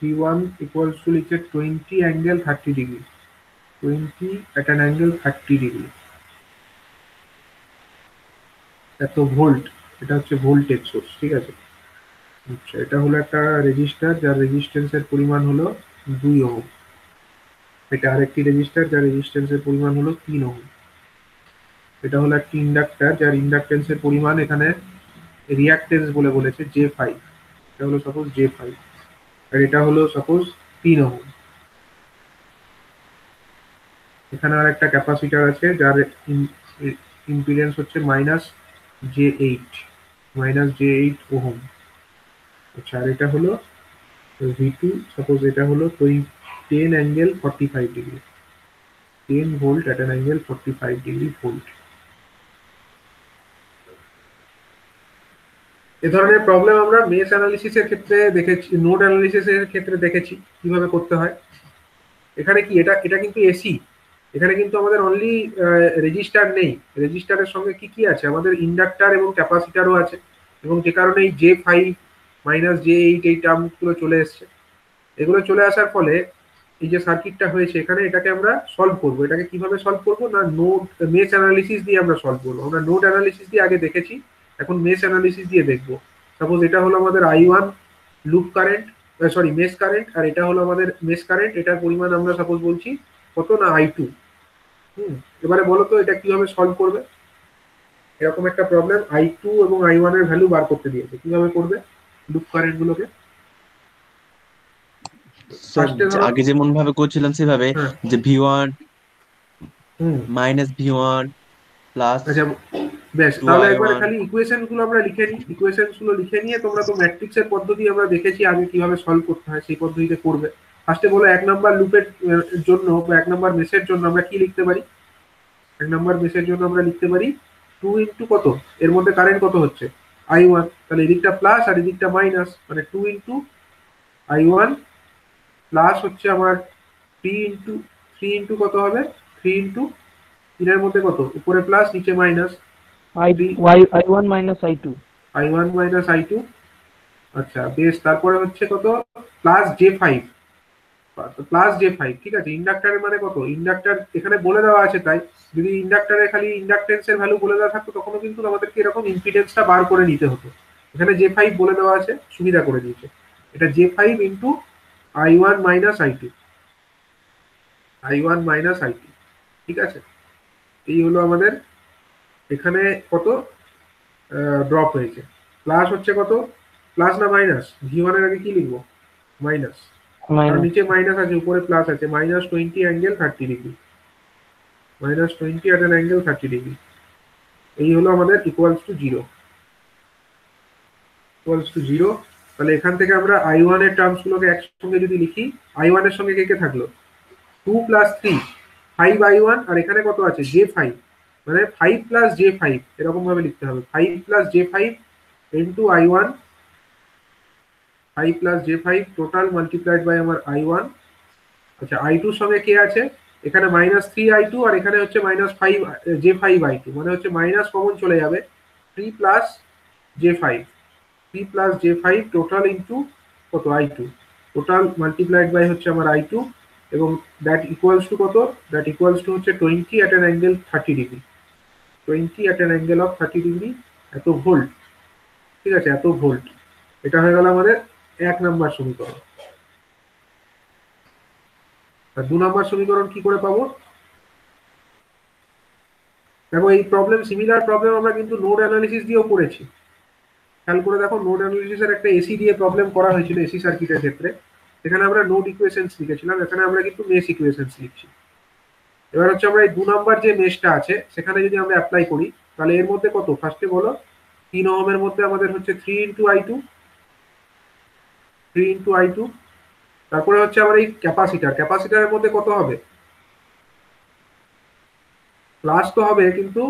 V1 equals to লিখছে 20 angle 30 degree, 20 at an angle 30 degree, এত ভোল্ট, এটা হচ্ছে ভোল্টেজ সোর্স। ঠিক আছে, আচ্ছা এটা হলো একটা রেজিস্টার যার রেজিস্ট্যান্সের পরিমাণ হলো 2 ওহম, এটা আরেকটি রেজিস্টার যার রেজিস্ট্যান্সের পরিমাণ হলো 3 ওহম, এটা হলো একটি ইন্ডাক্টর যার ইন্ডাকটেন্সের পরিমাণ এখানে রিঅ্যাক্টেন্স বলে বলেছে J5, এটা হলো সাপোজ J5, আর এটা হলো সাপোজ 3 ওহম। এখানে আর একটা ক্যাপাসিটর আছে যার ইম্পিডেন্স হচ্ছে -J8 ওহম। আচ্ছা, আর এটা হলো V2, সাপোজ এটা হলো 10 angle 45 degree, 10 volt at an angle 45 degree volt. এ ধরনের প্রবলেম আমরা মেশ অ্যানালিসিসের ক্ষেত্রে দেখেছি, নোড অ্যানালিসিসের ক্ষেত্রে দেখেছি কিভাবে করতে হয়। এখানে কি, এটা কিন্তু এসি, এখানে কিন্তু আমাদের অনলি রেজিস্টার নেই, রেজিস্টারের সঙ্গে কি কি আছে, আমাদের ইন্ডাক্টর এবং ক্যাপাসিটারও আছে, এবং যে কারণে এই J5 -J8 এই টার্মগুলো চলে এসছে। এগুলো চলে আসার ফলে এই যে সার্কিটটা হয়েছে এখানে, এটাকে আমরা সলভ করব। এটাকে কিভাবে সলভ করব না, নোড মেশ অ্যানালিসিস দিয়ে আমরা সলভ করব। আমরা নোড অ্যানালিসিস দিয়ে আগে দেখেছি, এখন মেশ অ্যানালিসিস দিয়ে দেখব। সাপোজ এটা হলো আমাদের I1 loop current, sorry mesh current, আর এটা হলো আমাদের মেশ কারেন্ট, এটার পরিমাণ আমরা সাপোজ বলছি কত না I2। এবারে বলো তো এটা কিভাবে সলভ করবে। এরকম একটা প্রবলেম, I2 এবং I1 এর ভ্যালু বার করতে দিয়েছে, কিভাবে করবে লুপ কারেন্ট গুলোকে। স্যার ফার্স্টে ধরো, আগে যেমন ভাবে করছিলাম সেভাবে, হ্যাঁ যে V1 হুম মাইনাস V1 প্লাস আচ্ছা বেশ, টু তাহলে আই একবারে ওয়ান খালি ইকুয়েশন গুলো আমরা লিখে নিই। ইকুয়েশন গুলো লিখে নিয়ে তোমরা তো ম্যাট্রিক্সের পদ্ধতি আমরা দেখেছি আগে কিভাবে সলভ করতে হয়, সেই পদ্ধতিতে করবে। ফার্স্টে বলো 1 নাম্বার লুপের জন্য বা 1 নাম্বার মেশের জন্য আমরা কি লিখতে পারি। 1 নাম্বার মেশের জন্য আমরা লিখতে পারি 2 ইনটু কত, এর মধ্যে কারেন্ট কত হচ্ছে I1, তাহলে এদিকটা প্লাস আর এদিকটা মাইনাস, মানে 2 ইনটু I1 প্লাস হচ্ছে আমার 3 ইনটু কত হবে, 3 ইনটু 3 এর মধ্যে কত, উপরে প্লাস নিচে minus, I1 minus I2. I1 minus I2। আচ্ছা বেশ, তারপরে হচ্ছে কত, প্লাস J5, প্লাস J5, ঠিক আছে। ইন্ডাক্টরের মানে কত, ইন্ডাক্টর এখানে বলে দেওয়া আছে, তাই যদি ইন্ডাক্টরে খালি ইন্ডাকটেন্সের ভ্যালু বলে দেওয়া থাকতো তখনও কিন্তু আমাদেরকে এরকম ইম্পিডেন্সটা বার করে নিতে হতো। এখানে J5 বলে দেওয়া আছে, সুবিধা করে দিয়েছে। এটা J5 into I1 minus I2, I1 minus I2, ঠিক আছে। এই হলো আমাদের এখানে কত ড্রপ হয়েছে। প্লাস হচ্ছে কত, প্লাস না মাইনাস, V1 এর আগে কি লিখবো, মাইনাস, আর Minus. নিচে মাইনাস আছে উপরে প্লাস আছে, -20 angle 30 degree, -20 at an angle 30 degree. এই হলো আমাদের ইকুয়ালস টু 0, ইকুয়ালস টু 0। তাহলে এখান থেকে আমরা I1 এর টার্মস গুলোকে একসঙ্গে যদি লিখি, I1 এর সঙ্গে কে কে থাকলো, 2 প্লাস 3 5I1, আর এখানে কত আছে J5, মানে 5 প্লাস J5, এরকম ভাবে লিখতে হবে, 5 plus J5 into I1, 5 plus J5 total multiplied by আমার I1। আচ্ছা I2 এর সঙ্গে কে আছে, এখানে -3I2 আর এখানে হচ্ছে -5 J5I2, মানে হচ্ছে মাইনাস কমন চলে যাবে, 3 plus J5, 3 plus J5 total into কত I2, টোটাল মাল্টিপ্লাইড বাই হচ্ছে আমার I2, এবং দ্যাট ইকুয়ালস টু কত, দ্যাট ইকুয়ালস টু হচ্ছে 20 at an angle 30 degree, 20 at an angle of 30 degree, এত ভোল্ট, ঠিক আছে, এত ভোল্ট। এটা হয়ে গেল আমাদের 1 নাম্বার সমীকরণ। আর 2 নাম্বার সমীকরণ কি করে পাবো, দেখো এই প্রবলেম, সিমিলার প্রবলেম আমরা কিন্তু নোড অ্যানালিসিস দিয়েও করেছি। খেয়াল করে দেখো, নোড অ্যানালিসিসের একটা এসি দিয়ে প্রবলেম করা হয়েছিল, এসি সার্কিটের ক্ষেত্রে। এখানে আমরা নোড ইকুয়েশনস লিখেছিলাম, এখানে আমরা কিন্তু মেশ ইকুয়েশনস লিখছি। এবার হচ্ছে আমরা এই 2 নাম্বার যে মেশটা আছে সেখানে যদি আমরা অ্যাপ্লাই করি, তাহলে এর মধ্যে কত, ফার্স্টে বলো 3 ওহমের মধ্যে আমাদের হচ্ছে 3 ইনটু I2, 3 ইনটু I2। তারপরে হচ্ছে আমার এই ক্যাপাসিটার, ক্যাপাসিটারের মধ্যে কত হবে, প্লাস তো হবে, কিন্তু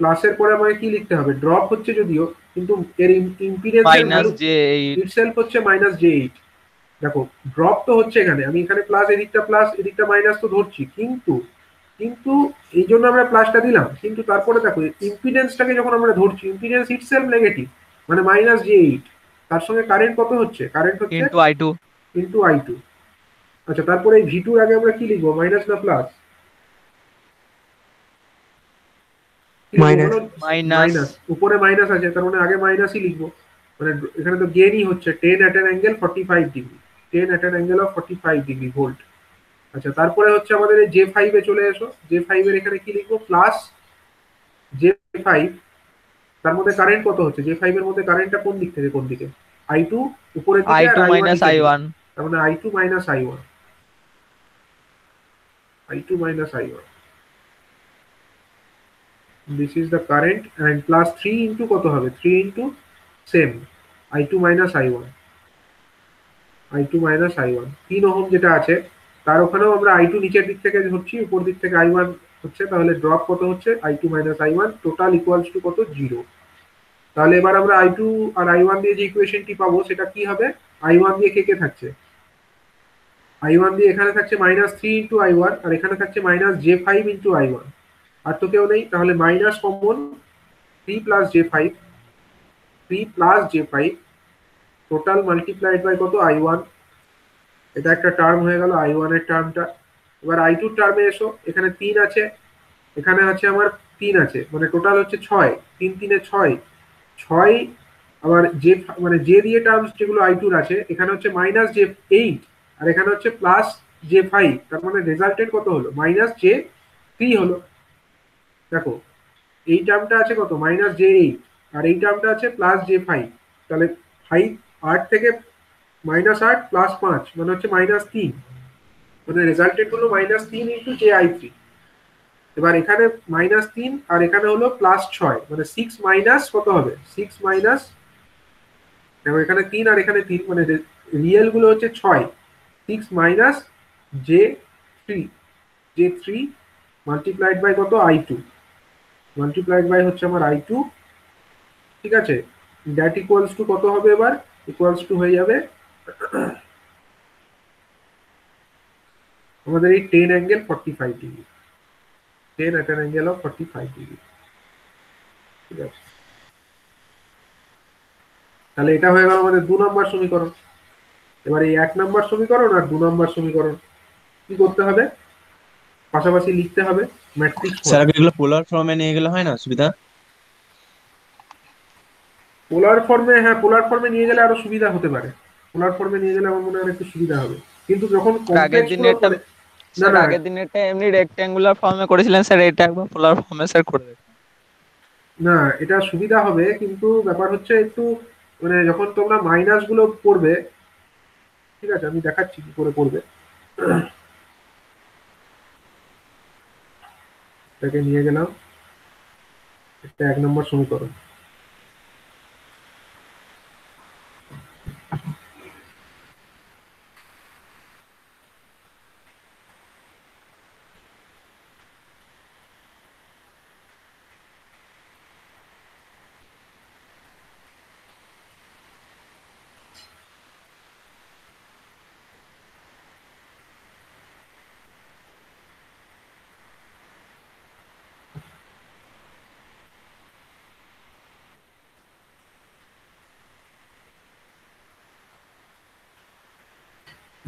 প্লাসের পরে আমাকে কি লিখতে হবে, ড্রপ হচ্ছে যদিও, কিন্তু এর ইম্পিডেন্সের ভ্যালু -J8 ইটসেলফ হচ্ছে -J8। দেখো ড্রপ তো হচ্ছে এখানে, আমি এখানে প্লাস এদিকটা মাইনাস তো ধরছি, কিন্তু কিন্তু এই জন্য আমরা প্লাসটা দিলাম, কিন্তু তারপরে দেখো ইম্পিডেন্সটাকে যখন আমরা ধরছি, ইম্পিডেন্স ইটসেলফ নেগেটিভ, মানে -J8, তার সঙ্গে কারেন্ট কত হচ্ছে, কারেন্ট হচ্ছে into I2 ইনটু I2। আচ্ছা তারপরে এই V2 এর আগে আমরা কি লিখবো, মাইনাস না প্লাস, মাইনাস। মাইনাস, উপরে মাইনাস আছে তার মানে আগে মাইনাসই লিখবো, মানে এখানে তো গেইনই হচ্ছে 10 at an angle 45 degree, 10 at an angle of 45 degree volt. আচ্ছা তারপরে হচ্ছে আমাদের এই J5 এ চলে এসো, J5 এর এখানে কি লিখবো, প্লাস J5, তার মধ্যে কারেন্ট কত হচ্ছে, J5 এর মধ্যে কারেন্টটা কোন দিক থেকে কোন দিকে, I2 উপরের দিকে আর I2 I1 minus নিচের দিকে। I1 তার মানে I2 minus I1, I2 minus I1, this is the current, and plus 3 into কত হবে, 3 into same I2 minus I1, I2 minus I1, 3 ohm যেটা আছে তার ওখানেও আমরা I2 নিচের দিক থেকে ধরছি, উপর দিক থেকে I1 হচ্ছে, তাহলে ড্রপ কত হচ্ছে I2 minus I1, total equals to কত, 0। তাহলে এবার আমরা I2 আর I1 দিয়ে যে ইকুয়েশনটি পাবো সেটা কি হবে, I1 দিয়ে কে কে থাকছে, I1 দিয়ে এখানে থাকছে -3 into I1, আর এখানে থাকছে -J5 into I1, আর তো কেউ নেই, তাহলে minus common, 3 plus J5, 3 plus J5 total multiplied by কত, I1। এটা একটা টার্ম হয়ে গেল I1 এর টার্মটা। এবার I2 টার্মে এসো, এখানে 3 আছে, এখানে আছে আমার 3 আছে, মানে টোটাল হচ্ছে 6, 3 3 6, 6 আবার J, মানে J দিয়ে টার্মস যেগুলো I2 এর আছে, এখানে হচ্ছে -J8 আর এখানে হচ্ছে প্লাস J5, তার মানে রেজাল্টেড কত হলো, -J3 হলো। দেখো এই টার্মটা আছে কত, -J8, আর এই টার্মটা আছে +J5, তাহলে 8 থেকে -8 প্লাস 5 মানে হচ্ছে -3, মানে রেজাল্টেড হলো -3 into JI3। এবার এখানে -3 আর এখানে হলো +6, মানে 6 মাইনাস কত হবে, 6 মাইনাস, দেখো এখানে 3 আর এখানে 3, মানে রিয়েল গুলো হচ্ছে 6, 6 মাইনাস J3 মাল্টিপ্লাইড বাই কত, I2, মাল্টিপ্লাইড বাই হচ্ছে আমার I2, ঠিক আছে, দ্যাট ইকুয়ালস টু কত হবে, এবার ইকুয়ালস টু হয়ে যাবে আমাদের এই 10 angle 45 degree, 10 at an angle of 45 degree, ঠিক আছে। তাহলে এটা হয়ে গেল আমাদের 2 নম্বর সমীকরণ। এবার এই 1 নম্বর সমীকরণ আর 2 নম্বর সমীকরণ কি করতে হবে, পাশাপাশি লিখতে হবে ম্যাট্রিক্স স্যার ফর্মে। এগুলো পোলার ফর্মে নিয়ে গেলে হয় না সুবিধা? পোলার ফর্মে, হ্যাঁ পোলার ফর্মে নিয়ে গেলে আরো সুবিধা হতে পারে, পোলার ফর্মে নিয়ে গেলে আমার মনে হয় একটু সুবিধা হবে, কিন্তু যখন আগের কমপ্লেক্স গুলো দিনেরটা করে, না স্যার না আগের দিনেরটা এমনি রেক্ট্যাঙ্গুলার ফর্মে করেছিলেন স্যার, এটা একবার পোলার ফর্মে স্যার করে দেখুন। না এটা সুবিধা হবে, কিন্তু ব্যাপার হচ্ছে একটু, মানে যখন তোমরা মাইনাস গুলো করবে, ঠিক আছে আমি দেখাচ্ছি কি করে করবে। এটাকে নিয়ে গেলাম, এটা 1 নম্বর সমীকরণ।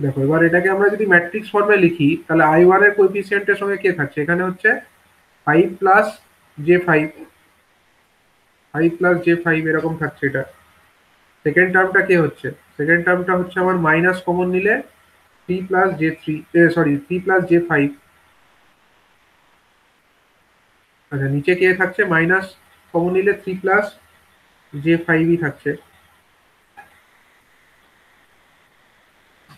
দেখো এবার এটাকে আমরা যদি ম্যাট্রিক্স ফর্মে লিখি, তাহলে I1 এর কোএফিসিয়েন্টের সঙ্গে কে থাকছে, এখানে হচ্ছে 5 প্লাস J5, 5 প্লাস J5 এরকম থাকছে এটা। সেকেন্ড টার্মটা কে হচ্ছে, সেকেন্ড টার্মটা হচ্ছে আমার মাইনাস কমন নিলে 3 plus J3, sorry 3 plus J5, আচ্ছা নিচে কে থাকছে, মাইনাস কমন নিলে 3 প্লাস J5ই থাকছে,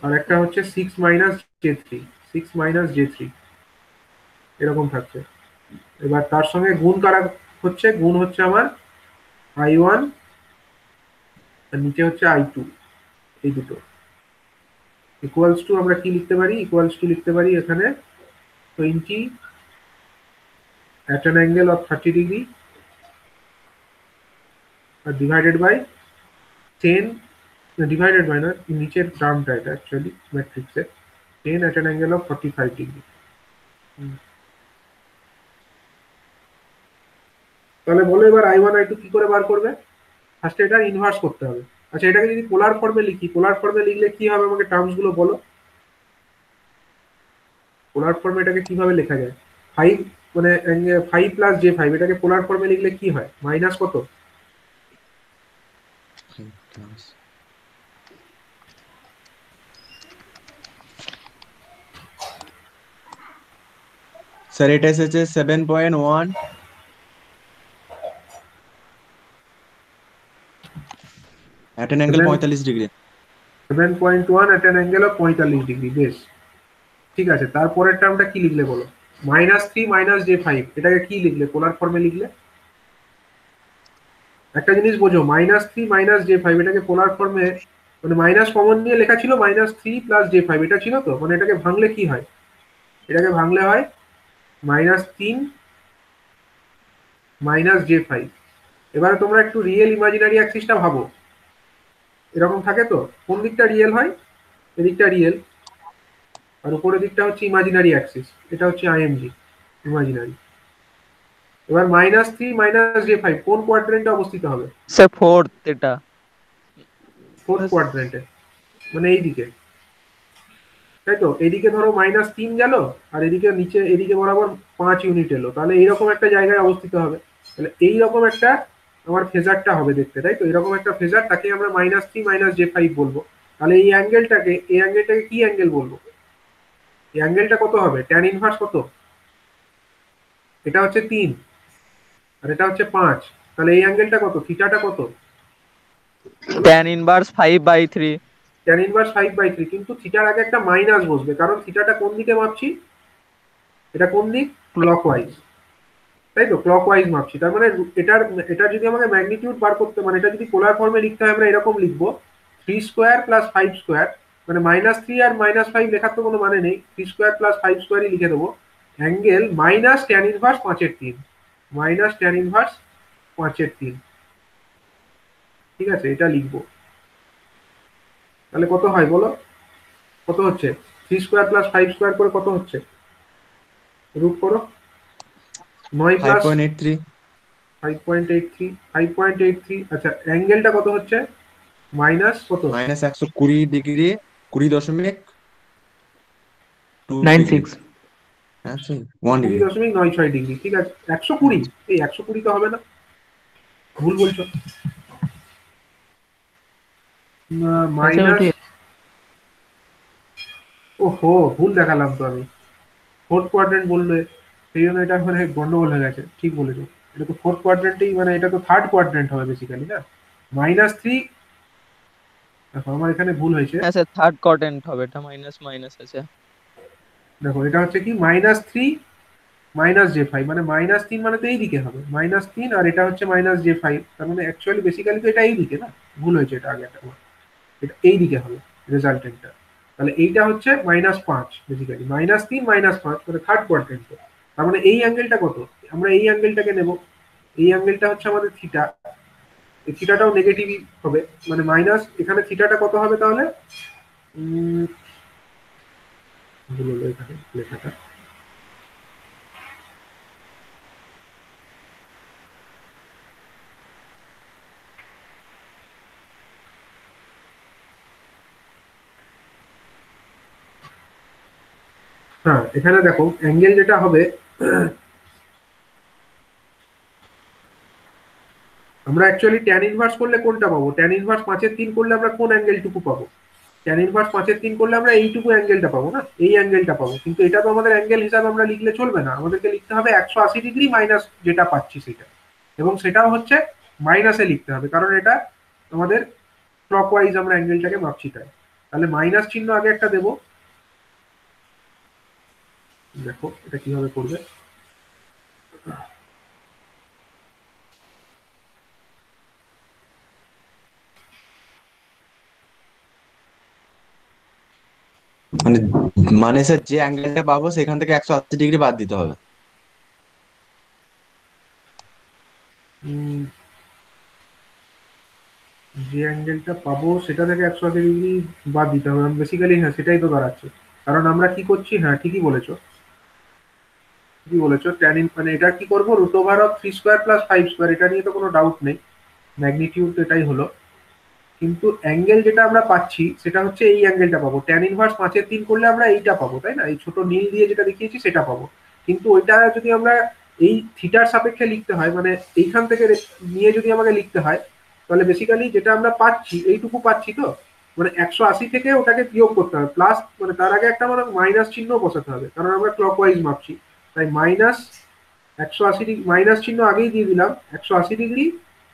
আর একটা হচ্ছে 6 মাইনাস J3, 6 মাইনাস J3 এরকম থাকছে। এবার তার সঙ্গে গুণ কারা হচ্ছে, গুণ হচ্ছে আমার I1 আর নিচে হচ্ছে I2, এই দুটো ইকুয়ালস টু আমরা কি লিখতে পারি, ইকুয়ালস টু লিখতে পারি এখানে 20 at an angle of 30 degree আর ডিভাইডেড বাই 10, ডিভাইডেড বাই না, নিচের টার্মটা এটা অ্যাকচুয়ালি ম্যাট্রিক্সে 10 at an angle of 45 degree. তাহলে বলো এবার I1 I2 কি করে বার করবে, ফার্স্টে এটা ইনভার্স করতে হবে। আচ্ছা এটাকে যদি পোলার ফর্মে লিখি, পোলার ফর্মে লিখলে কি হবে আমাকে টার্মস গুলো বলো, পোলার ফর্মে এটাকে কিভাবে লেখা যায়, 5 মানে 5 প্লাস J5 এটাকে পোলার ফর্মে লিখলে কি হয়, মাইনাস কত, স্যার এটা এসেছে 7.1 at an angle 45 degree. 7.1 at an angle of 45 degree, বেশ ঠিক আছে। তারপরের টার্মটা কি লিখলে বলো, -3 মাইনাস J5 এটাকে কি লিখলে, পোলার ফর্মে লিখলে, একটা জিনিস বোঝো, -3 মাইনাস J5 এটাকে পোলার ফর্মে, মানে মাইনাস কমন নিয়ে লেখা ছিল -3 প্লাস J5 এটা ছিল তো, মানে এটাকে ভাঙলে কি হয়, এটাকে ভাঙলে হয় -3 মাইনাস J5। এবারে তোমরা একটু রিয়েল ইমাজিনারি অ্যাক্সিসটা ভাবো, এরকম থাকে তো, কোন দিকটা রিয়েল হয়, এদিকটা রিয়েল, আর উপরের দিকটা হচ্ছে ইমাজিনারি অ্যাক্সিস, এটা হচ্ছে IMG ইমাজিনারি। এবার -3 মাইনাস J5 কোন কোয়াড্রেন্টে অবস্থিত হবে, স্যার ফোর্থ এটা। ফোর্থ কোয়াড্রেন্টে, মানে এই দিকে, তাই তো, এদিকে ধরো -3 গেল আর এদিকে নিচে এদিকে বরাবর 5 ইউনিট এলো, তাহলে এইরকম একটা জায়গায় অবস্থিত হবে। তাহলে এইরকম একটা আমার ফেজারটা হবে দেখতে, তাই তো, এরকম একটা ফেজার, তাকে আমরা -3 মাইনাস J5 বলবো। তাহলে এই অ্যাঙ্গেলটাকে কি অ্যাঙ্গেল বলবো, এই অ্যাঙ্গেলটা কত হবে, ট্যান ইনভার্স কত, এটা হচ্ছে 3 আর এটা হচ্ছে 5, তাহলে এই অ্যাঙ্গেলটা কত, থিটাটা কত, tan ইনভার্স 5/3। ট্যান ইনভার্স 5/3, কিন্তু থিটার আগে একটা মাইনাস বসবে, কারণ থিটাটা কোন দিকে মাপছি, এটা কোন দিক, ক্লকওয়াইজ, তাই তো ক্লকওয়াইজ মাপছি। তার মানে এটার এটা যদি আমাকে ম্যাগনিটিউড বার করতে, মানে এটা যদি পোলার ফর্মে লিখতে হয় আমরা এরকম লিখবো 3² প্লাস 5², মানে -3 আর -5 লেখার তো কোনো মানে নেই, 3² প্লাস 5² লিখে দেবো। Angle minus tan inverse 5/3, minus tan inverse 5/3, ঠিক আছে, এটা লিখবো। তাহলে কত হয় বলো, কত হচ্ছে? 3² প্লাস 5² করে কত হচ্ছে, রুট করো। 9 প্লাস 5.83। 5.83, 5.83, আচ্ছা অ্যাঙ্গেলটা কত হচ্ছে, মাইনাস কত, -120 ডিগ্রি, 20.2 নাইন ডিগ্রি। সিক্স হ্যাঁ, 1 ডিগ্রি। 20.96 ডিগ্রি, ঠিক আছে। 120, এই 120 তো হবে না, ভুল বলছো। আচ্ছা মাইনাস, ওইটি ওহো ভুল দেখালাম তো আমি, ফোর্থ কোয়াড্রেন্ট বললে, সেই জন্য এটা মানে গন্ডগোল হয়ে গেছে, ঠিক বলেছো। এটা তো ফোর্থ কোয়াড্রেন্টেই, মানে এটা তো থার্ড কোয়াড্রেন্ট হবে বেসিক্যালি না। -3, দেখো আমার এখানে ভুল হয়েছে, হ্যাঁ স্যার, থার্ড কোয়াড্রেন্ট হবে, এটা মাইনাস মাইনাস আছে। দেখো এটা হচ্ছে কি -3 -j5, মানে -3 মানে তো এইদিকে হবে, -3, আর এটা হচ্ছে -j5, তার মানে অ্যাকচুয়ালি বেসিক্যালি তো এটা এইদিকে না, ভুল হয়েছে, এটা আগে একটা আমার। এটা এইদিকে হবে রেজাল্টেন্টটা। তাহলে এইটা হচ্ছে -5, বেসিক্যালি -3 -5, মানে থার্ড কোয়াড্রেন্ট। তার মানে এই অ্যাঙ্গেলটা কত, আমরা এই অ্যাঙ্গেলটাকে নেব, এই অ্যাঙ্গেলটা হচ্ছে আমাদের থিটা, এই থিটাটাও নেগেটিভই হবে, মানে মাইনাস, এখানে থিটাটা কত হবে তাহলে, ভুল হলো এখানে লেখাটা, হ্যাঁ এখানে দেখো অ্যাঙ্গেল যেটা হবে, আমরা অ্যাকচুয়ালি ট্যান ইনভার্স করলে কোনটা পাবো, ট্যান ইনভার্স 5/3 করলে আমরা কোন অ্যাঙ্গেলটুকু পাবো, ট্যান ইনভার্স 5/3 করলে আমরা এইটুকু অ্যাঙ্গেলটা পাবো না, এই অ্যাঙ্গেলটা পাবো। কিন্তু এটা তো আমাদের অ্যাঙ্গেল হিসাবে আমরা লিখলে চলবে না, আমাদেরকে লিখতে হবে 180 ডিগ্রি মাইনাস যেটা পাচ্ছি সেটা, এবং সেটাও হচ্ছে মাইনাসে লিখতে হবে, কারণ এটা আমাদের ক্লকওয়াইজ আমরা অ্যাঙ্গেলটাকে মাপছি তাই। তাহলে মাইনাস চিহ্ন আগে একটা দেবো, দেখো এটা কিভাবে করবে, মানে মানে স্যার যে অ্যাঙ্গেলটা পাবো সেখান থেকে 180 ডিগ্রি বাদ দিতে হবে। উম, যে অ্যাঙ্গেলটা পাবো সেটা থেকে 180 ডিগ্রি বাদ দিতে হবে, বেসিক্যালি হ্যাঁ সেটাই তো দাঁড়াচ্ছে। কারণ আমরা কি করছি, হ্যাঁ ঠিকই বলেছো, ঠিকই বলেছো, ট্যান ইন মানে এটা কি করবো, √3² প্লাস 5², এটা নিয়ে তো কোনো ডাউট নেই, ম্যাগনিটিউড এটাই হলো। কিন্তু অ্যাঙ্গেল যেটা আমরা পাচ্ছি সেটা হচ্ছে এই অ্যাঙ্গেলটা পাবো, ট্যান ইনভার্স 5/3 করলে আমরা এইটা পাবো, তাই না, এই ছোট নীল দিয়ে যেটা দেখিয়েছি সেটা পাবো। কিন্তু ওইটা যদি আমরা এই থিটার সাপেক্ষে লিখতে হয়, মানে এইখান থেকে নিয়ে যদি আমাকে লিখতে হয়, তাহলে বেসিক্যালি যেটা আমরা পাচ্ছি এইটুকু পাচ্ছি তো, মানে 180 থেকে ওটাকে বিয়োগ করতে হবে, প্লাস মানে তার আগে একটা মানে মাইনাস চিহ্ন বসাতে হবে, কারণ আমরা ক্লকওয়াইজ মাপছি। তাই -180 ডিগ্রি, মাইনাস চিহ্ন আগেই দিয়ে দিলাম, 180 ডিগ্রি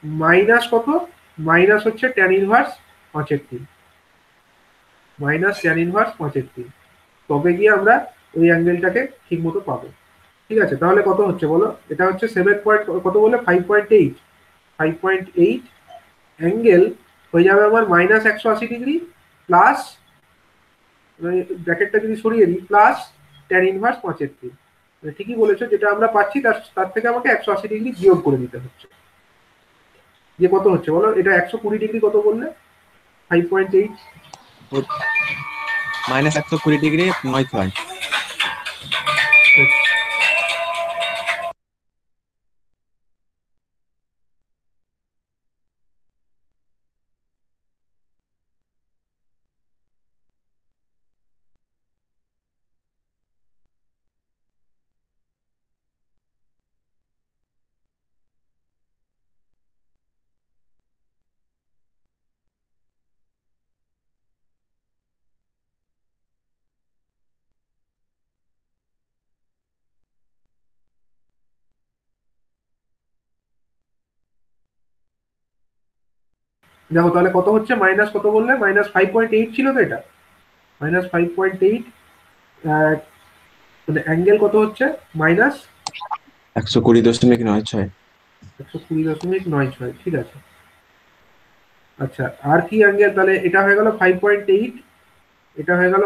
মাইনাস কত, মাইনাস হচ্ছে ট্যান ইনভার্স 5/3, -tan−1/5, তবে গিয়ে আমরা ওই অ্যাঙ্গেলটাকে ঠিক মতো পাবো। ঠিক আছে, তাহলে কত হচ্ছে বলো, এটা হচ্ছে 7 পয়েন্ট কত বলে 5.8, 5.8 অ্যাঙ্গেল হয়ে যাবে আমার -180 ডিগ্রি প্লাস, ব্র্যাকেটটা যদি সরিয়ে দিই, প্লাস ট্যান ইনভার্স 5/3, ঠিকই বলেছো, যেটা আমরা পাচ্ছি তার তার থেকে আমাকে 180 ডিগ্রি বিয়োগ করে দিতে হচ্ছে, যে কত হচ্ছে বলো, এটা 120 ডিগ্রি কত বললে, 5.8, -120 ডিগ্রি 9/6। দেখো তাহলে কত হচ্ছে, মাইনাস কত বললে, -5.8 ছিল তো এটা, -5.8, মানে অ্যাঙ্গেল কত হচ্ছে মাইনাস 120.96। 120.96, ঠিক আছে। আচ্ছা, আর কি অ্যাঙ্গেল তাহলে? এটা হয়ে গেল 5.8, এটা হয়ে গেল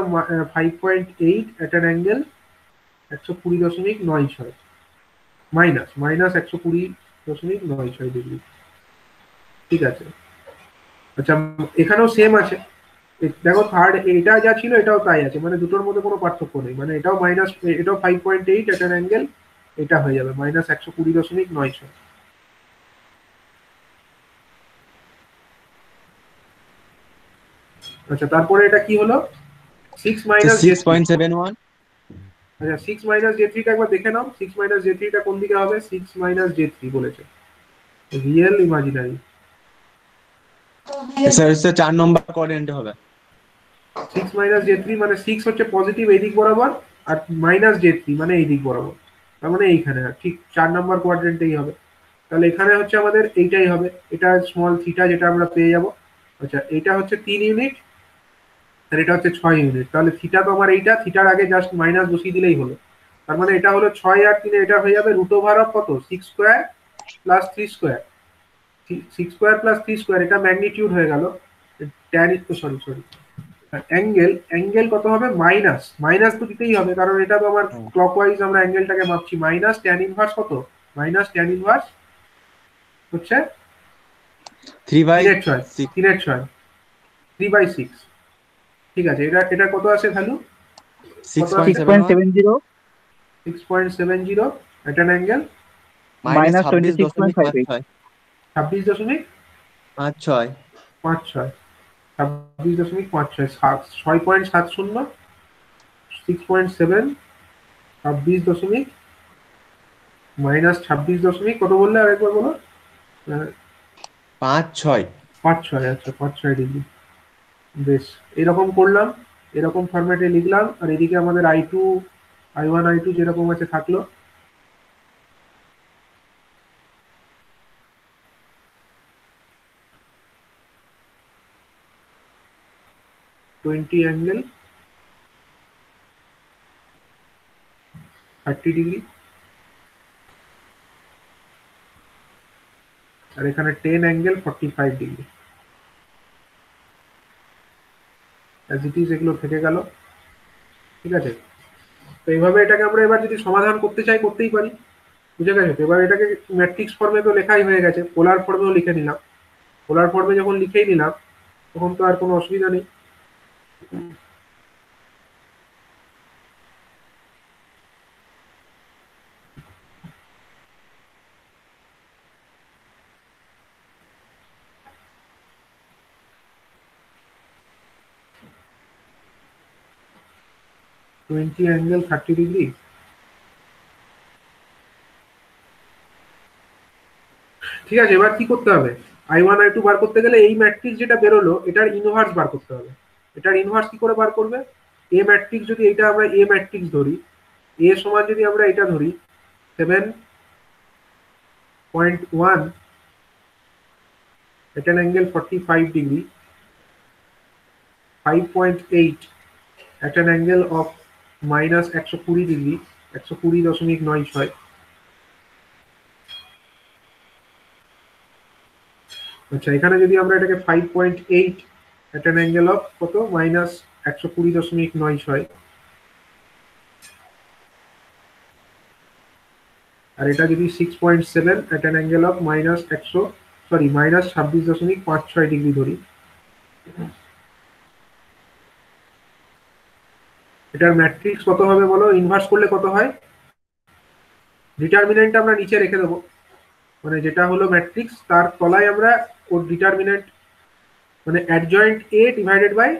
5.8 এট অ্যান অ্যাঙ্গেল 120.96, মাইনাস 120.96 ঠিক আছে। আচ্ছা, এখানেও সেম আছে। দেখো থার্ড, এটা যা ছিল এটাও তাই আছে, মানে দুটোর মধ্যে কোনো পার্থক্য নেই, মানে এটাও মাইনাস, এটাও 5.8 এট অ্যান অ্যাঙ্গেল, এটা হয়ে যাবে -120.96। আচ্ছা, তারপরে এটা কি হলো? 6 মাইনাস জে3। 6.71। আচ্ছা, 6 মাইনাস জে3টা একবার দেখে নাও। 6 মাইনাস জে3টা কোন দিকে হবে? 6 মাইনাস জে3 বলেছে, রিয়েল ইমাজিনারি। স্যার হচ্ছে 4 নম্বর কোয়াড্রেন্টে হবে। 6 মাইনাস জে3 মানে 6 হচ্ছে পজিটিভ এই দিক বরাবর, আর মাইনাস জে3 মানে এই দিক বরাবর, তার মানে এইখানে ঠিক 4 নম্বর কোয়াড্রেন্টেই হবে। তাহলে এখানে হচ্ছে আমাদের এইটাই হবে, এটা স্মল থিটা যেটা আমরা পেয়ে যাব। আচ্ছা, এটা হচ্ছে 3 ইউনিট আর এটা হচ্ছে 6 ইউনিট। তাহলে থিটা তো আমার এইটা, থিটার আগে জাস্ট মাইনাস বসিয়ে দিলেই হলো। তার মানে এটা হলো 6 আর 3, এটা হয়ে যাবে রুট ওভার অফ কত? 6 square plus 3 square. 6 square plus 3 square, এটা ম্যাগনিটিউড হয়ে গেল। ট্যান, সরি সরি, অ্যাঙ্গেল কত হবে? মাইনাস, মাইনাস তো দিতেই হবে কারণ এটা তো আমার ক্লকওয়াইজ আমরা অ্যাঙ্গেলটাকে মাপছি। মাইনাস ট্যান ইনভার্স কত? মাইনাস ট্যান ইনভার্স হচ্ছে 3/6, 3/6। 3/6, 3/6, ঠিক আছে। এটা এটা কত আছে ভ্যালু? কত আছে? 6.71 6.70 6.70 এট অ্যান অ্যাঙ্গেল minus 26.56। 26.58 26.56, 26.56, 6.70, 6.7, 26 মাইনাস 26 কত বললে আরেকবার বলো? 5.6। 5.6, আচ্ছা 5.6 ডিগ্রি। বেশ, এরকম করলাম, এরকম ফরম্যাটে লিখলাম, আর এদিকে আমাদের I2, I1, I2 যেরকম আছে থাকলো। টোয়েন্টি অ্যাঙ্গেল 30 ডিগ্রি, আর এখানে 10 angle 45 degree. As it is এগুলো থেকে গেল, ঠিক আছে। তো এইভাবে এটাকে আমরা এবার যদি সমাধান করতে চাই করতেই পারি, বুঝে গেছে তো? এবার এটাকে ম্যাট্রিক্স ফর্মে তো লেখাই হয়ে গেছে, পোলার ফর্মেও লিখে নিলাম। পোলার ফর্মে যখন লিখেই নিলাম তখন তো আর কোনো অসুবিধা নেই। টোয়েন্টি অ্যাঙ্গেল 30 ডিগ্রি, ঠিক আছে। এবার কি করতে হবে? I1, I2 বার করতে গেলে এই ম্যাট্রিক্স যেটা বেরোলো এটার ইনভার্স বার করতে হবে। এটার ইনভার্স কি করে বার করবে? এ ম্যাট্রিক্স যদি এটা আমরা এ ম্যাট্রিক্স ধরি, এ সমান যদি আমরা এটা ধরি 7.1 at an angle 45 degree, 5.8 at an angle of minus 120 degree, 120.96। আচ্ছা, এখানে যদি আমরা এটাকে 5.8 at an angle of কত? মাইনাস 120.96, আর এটা যদি 6.7 at an angle of minus 26.56 degree ধরি, এটার ম্যাট্রিক্স কত হবে বলো? ইনভার্স করলে কত হয়? ডিটারমিনেন্ট আমরা নিচে রেখে দেবো, মানে যেটা হলো ম্যাট্রিক্স তার তলায় আমরা ওর ডিটারমিনেন্ট, মানে adjoint A divided by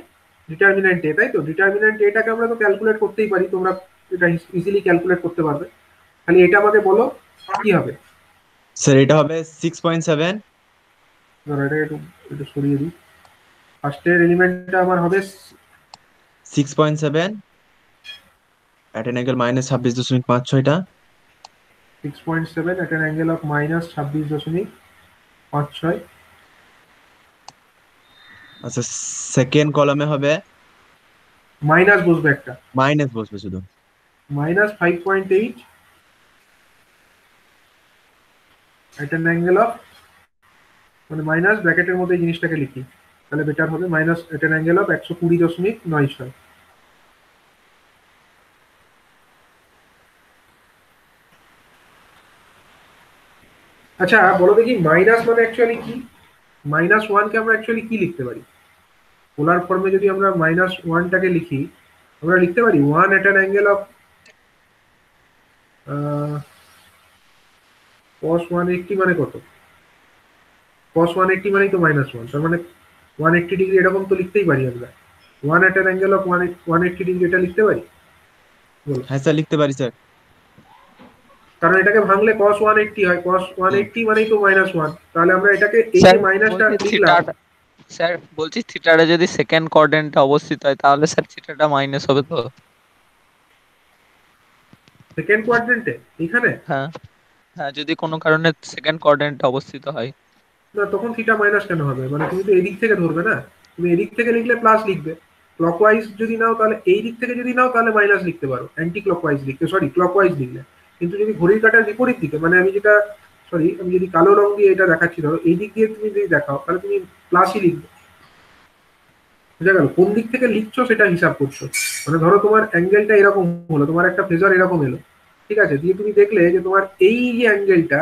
determinant A, তাই তো? ডিটারমিনেন্ট এটাকে আমরা তো ক্যালকুলেট করতেই পারি, তোমরা এটা ইজিলি ক্যালকুলেট করতে পারবে। খালি এটা আমাকে বলো কি হবে। স্যার এটা হবে 6.7। ধরো এটাকে একটু একটু সরিয়ে দিই। ফার্স্টের এলিমেন্টটা আমার হবে 6.7 at an angle -26.56টা। 6.7 at an angle of minus 26.56। আচ্ছা, সেকেন্ড কলামে হবে মাইনাস বসবে একটা, মাইনাস বসবে শুধু। minus 5.8 at an angle of, মানে মাইনাস ব্র্যাকেটের মধ্যে এই জিনিসটাকে লিখি, তাহলে বেটার হবে, minus at an angle of 120.96। আচ্ছা বলো দেখি মাইনাস মানে অ্যাকচুয়ালি কি, মাইনাস ওয়ানকে আমরা অ্যাকচুয়ালি কি লিখতে পারি? পোলার ফর্মে যদি আমরা মাইনাস ওয়ানটাকে লিখি, আমরা লিখতে পারি one at an angle of cos 180 মানে কত? cos 180 মানেই তো মাইনাস ওয়ান, তার মানে 180 ডিগ্রি এরকম তো লিখতেই পারি আমরা। One at an angle of 180 degree এটা লিখতে পারি, বলো। হ্যাঁ স্যার লিখতে পারি স্যার। কারণ এটাকে ভাঙলে cos 180 হয়, cos 180 মানেই তো মাইনাস ওয়ান, তাহলে আমরা এটাকে এই স্যার যে মাইনাসটা বলছি লিখলাম, থিটাটা, স্যার বলছি থিটাটা যদি সেকেন্ড কোয়াড্রেন্টে অবস্থিত হয় তাহলে স্যার থিটাটা মাইনাস হবে তো? সেকেন্ড কোয়াড্রেন্টে এখানে, হ্যাঁ হ্যাঁ, যদি কোনো কারণে সেকেন্ড কোয়াড্রেন্টে অবস্থিত হয়। না তখন থিটা মাইনাস কেন হবে? মানে তুমি তো এদিক থেকে ধরবে না, তুমি এদিক থেকে লিখলে প্লাস লিখবে, ক্লকওয়াইজ যদি নাও তাহলে এই দিক থেকে যদি নাও তাহলে মাইনাস লিখতে পারো, অ্যান্টি ক্লকওয়াইজ লিখতে, সরি ক্লকওয়াইজ লিখলে। কিন্তু যদি ঘড়ির কাঁটার বিপরীত দিকে, মানে আমি যেটা, সরি আমি যদি কালো রং দিয়ে এটা দেখাচ্ছি, ধরো এই দিক দিয়ে তুমি যদি দেখাও তাহলে তুমি প্লাসই লিখবে, বুঝা গেল? কোন দিক থেকে লিখছো সেটা হিসাব করছো। মানে ধরো তোমার অ্যাঙ্গেলটা এরকম হলো, তোমার একটা ফেজার এরকম এলো, ঠিক আছে, দিয়ে তুমি দেখলে যে তোমার এই যে অ্যাঙ্গেলটা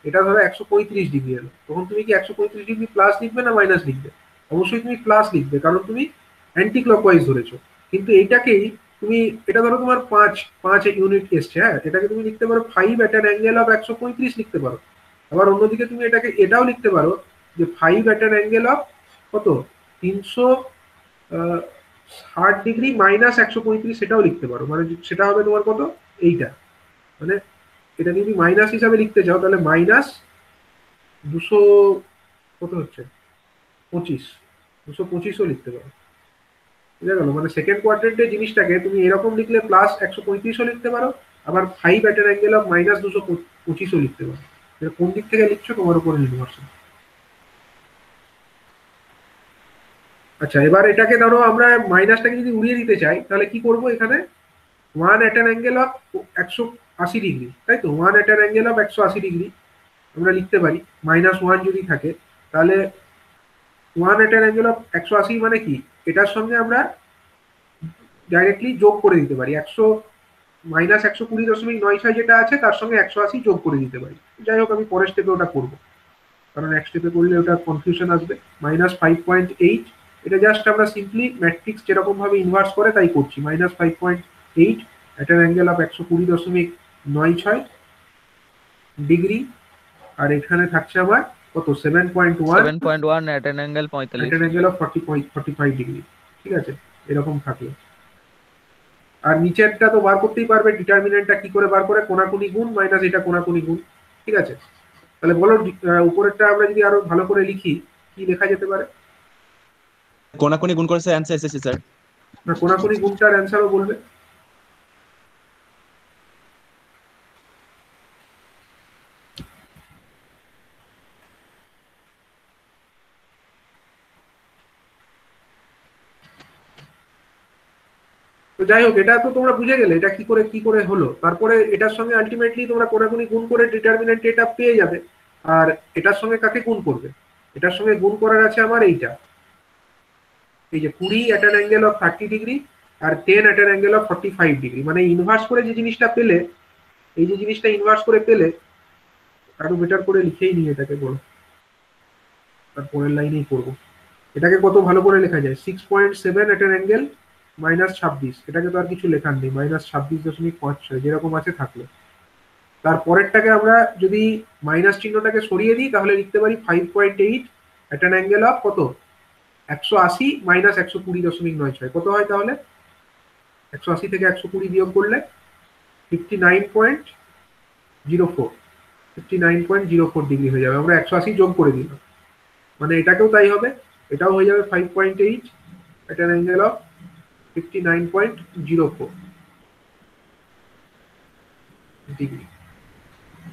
এটা ধরো 135 ডিগ্রি এলো, তখন তুমি কি 135 ডিগ্রি প্লাস লিখবে না মাইনাস লিখবে? অবশ্যই তুমি প্লাস লিখবে, কারণ তুমি অ্যান্টি ক্লকওয়াইজ ধরেছো। কিন্তু এইটাকেই তুমি, এটা ধরো তোমার 5 ইউনিট এসছে, হ্যাঁ, এটাকে তুমি লিখতে পারো 5 এট অ্যান অ্যাঙ্গেল অফ 135 লিখতে পারো। আবার অন্যদিকে তুমি এটাকে এটাও লিখতে পারো যে 5 এট অ্যান অ্যাঙ্গেল অফ কত, 360 ডিগ্রি মাইনাস 135, সেটাও লিখতে পারো। মানে সেটা হবে তোমার কত, এইটা, মানে এটা যদি মাইনাস হিসাবে লিখতে চাও তাহলে মাইনাস 200 কত হচ্ছে, 25, 225ও লিখতে পারো, বুঝা গেল? মানে সেকেন্ড কোয়াড্রেন্টের জিনিসটাকে তুমি এরকম লিখলে প্লাস 135ও লিখতে পারো, আবার 5 এট অ্যান অ্যাঙ্গেল অফ মাইনাস 225ও লিখতে পারো। এটা কোন দিক থেকে লিখছো তোমার উপরে নির্ভরশীল। আচ্ছা এবার এটাকে ধরো আমরা মাইনাসটাকে যদি উড়িয়ে দিতে চাই তাহলে কি করব, এখানে one at an angle of 180 degree, তাই তো, one at an angle of 180 degree আমরা লিখতে পারি। মাইনাস ওয়ান যদি থাকে তাহলে one at an angle of 180 মানে কি, এটার সঙ্গে আমরা ডাইরেক্টলি যোগ করে দিতে পারি, মাইনাস 120.96 যেটা আছে তার সঙ্গে 180 যোগ করে দিতে পারি। যাই হোক আমি পরের স্টেপে ওটা করবো, কারণ এক স্টেপে করলে ওটা কনফিউশন আসবে। মাইনাস 5.8, এটা জাস্ট আমরা সিম্পলি ম্যাট্রিক্স যেরকম ভাবে ইনভার্স করে তাই করছি, minus 5.8 at an angle of 120.96 degree, আর এখানে থাকছে আমার কত, 7.1 7.1 at an angle at 45। An angle of 45 degree, ঠিক আছে, এরকম থাকলো। আর নিচেরটা তো বার করতেই পারবে, ডিটারমিনেন্টটা কি করে বার করে, কোনাকুনি গুণ মাইনাস এটা কোনাকুনি গুণ, ঠিক আছে। তাহলে বলো উপরেরটা আমরা যদি আরো ভালো করে লিখি কি লেখা যেতে পারে? কোনাকুনি গুণ করে স্যার অ্যান্সার এসেছে স্যার। না কোনাকুনি গুণটার অ্যান্সারও বলবে। তো যাই হোক এটা তো তোমরা বুঝে গেলে এটা কি করে হলো, তারপরে এটার সঙ্গে আলটিমেটলি তোমরা কোনাকুনি গুণ করে ডিটারমিনেন্ট এটা পেয়ে যাবে। আর এটার সঙ্গে কাকে গুণ করবে, এটার সঙ্গে গুণ করার আছে আমার এইটা, এই যে 20 at an angle of 30 degree আর 10 at an angle of 45 degree, মানে ইনভার্স করে যে জিনিসটা পেলে, এই যে জিনিসটা ইনভার্স করে পেলে, আরো বেটার করে লিখেই নিয়ে এটাকে বলো, তারপরের লাইনেই করবো। এটাকে কত ভালো করে লেখা যায়, 6.7 এট অ্যান অ্যাঙ্গেল মাইনাস 26, এটাকে তো আর কিছু লেখার নেই, মাইনাস 26.56 যেরকম আছে থাকলো। তারপরেরটাকে আমরা যদি মাইনাস চিহ্নটাকে সরিয়ে দিই তাহলে লিখতে পারি 5.8 এট অ্যান অ্যাঙ্গেল অফ কত, 180 মাইনাস 120.96, কত হয় তাহলে, 180 থেকে 120 বিয়োগ করলে 59.04 ডিগ্রি হয়ে যাবে। আমরা 180 যোগ করে দিলাম, মানে এটাকেও তাই হবে, এটাও হয়ে যাবে 5.8 at an angle of 59.04 degree,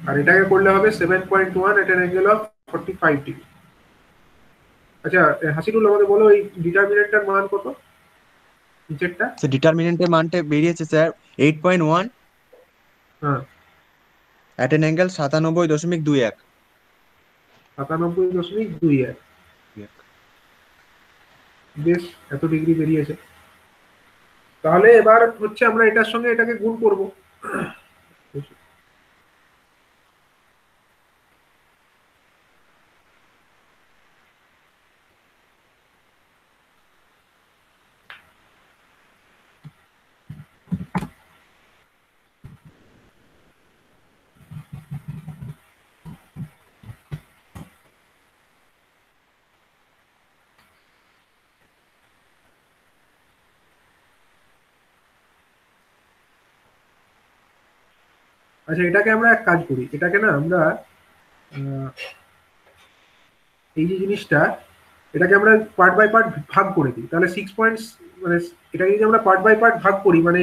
আর এটাকে করলে হবে 7.1 at an angle of 45 degree. আচ্ছা হাসিনুল আমাকে বলো এই ডিটারমিনেন্টের মান কত নিচেরটা? স্যার ডিটারমিনেন্টের মানটা বেরিয়েছে স্যার 8.1 হ্যাঁ, অ্যাট এন অ্যাঙ্গেল 97.21। 97.21। বেশ, এত ডিগ্রি বেরিয়েছে। তাহলে এবার হচ্ছে আমরা এটার সঙ্গে এটাকে গুণ করব। আচ্ছা, এটাকে আমরা এক কাজ করি, এটাকে না আমরা আহ, এই যে জিনিসটা, এটাকে আমরা পার্ট বাই পার্ট ভাগ করে দিই, তাহলে 6 পয়েন্টস, মানে এটাকে যদি আমরা পার্ট বাই পার্ট ভাগ করি, মানে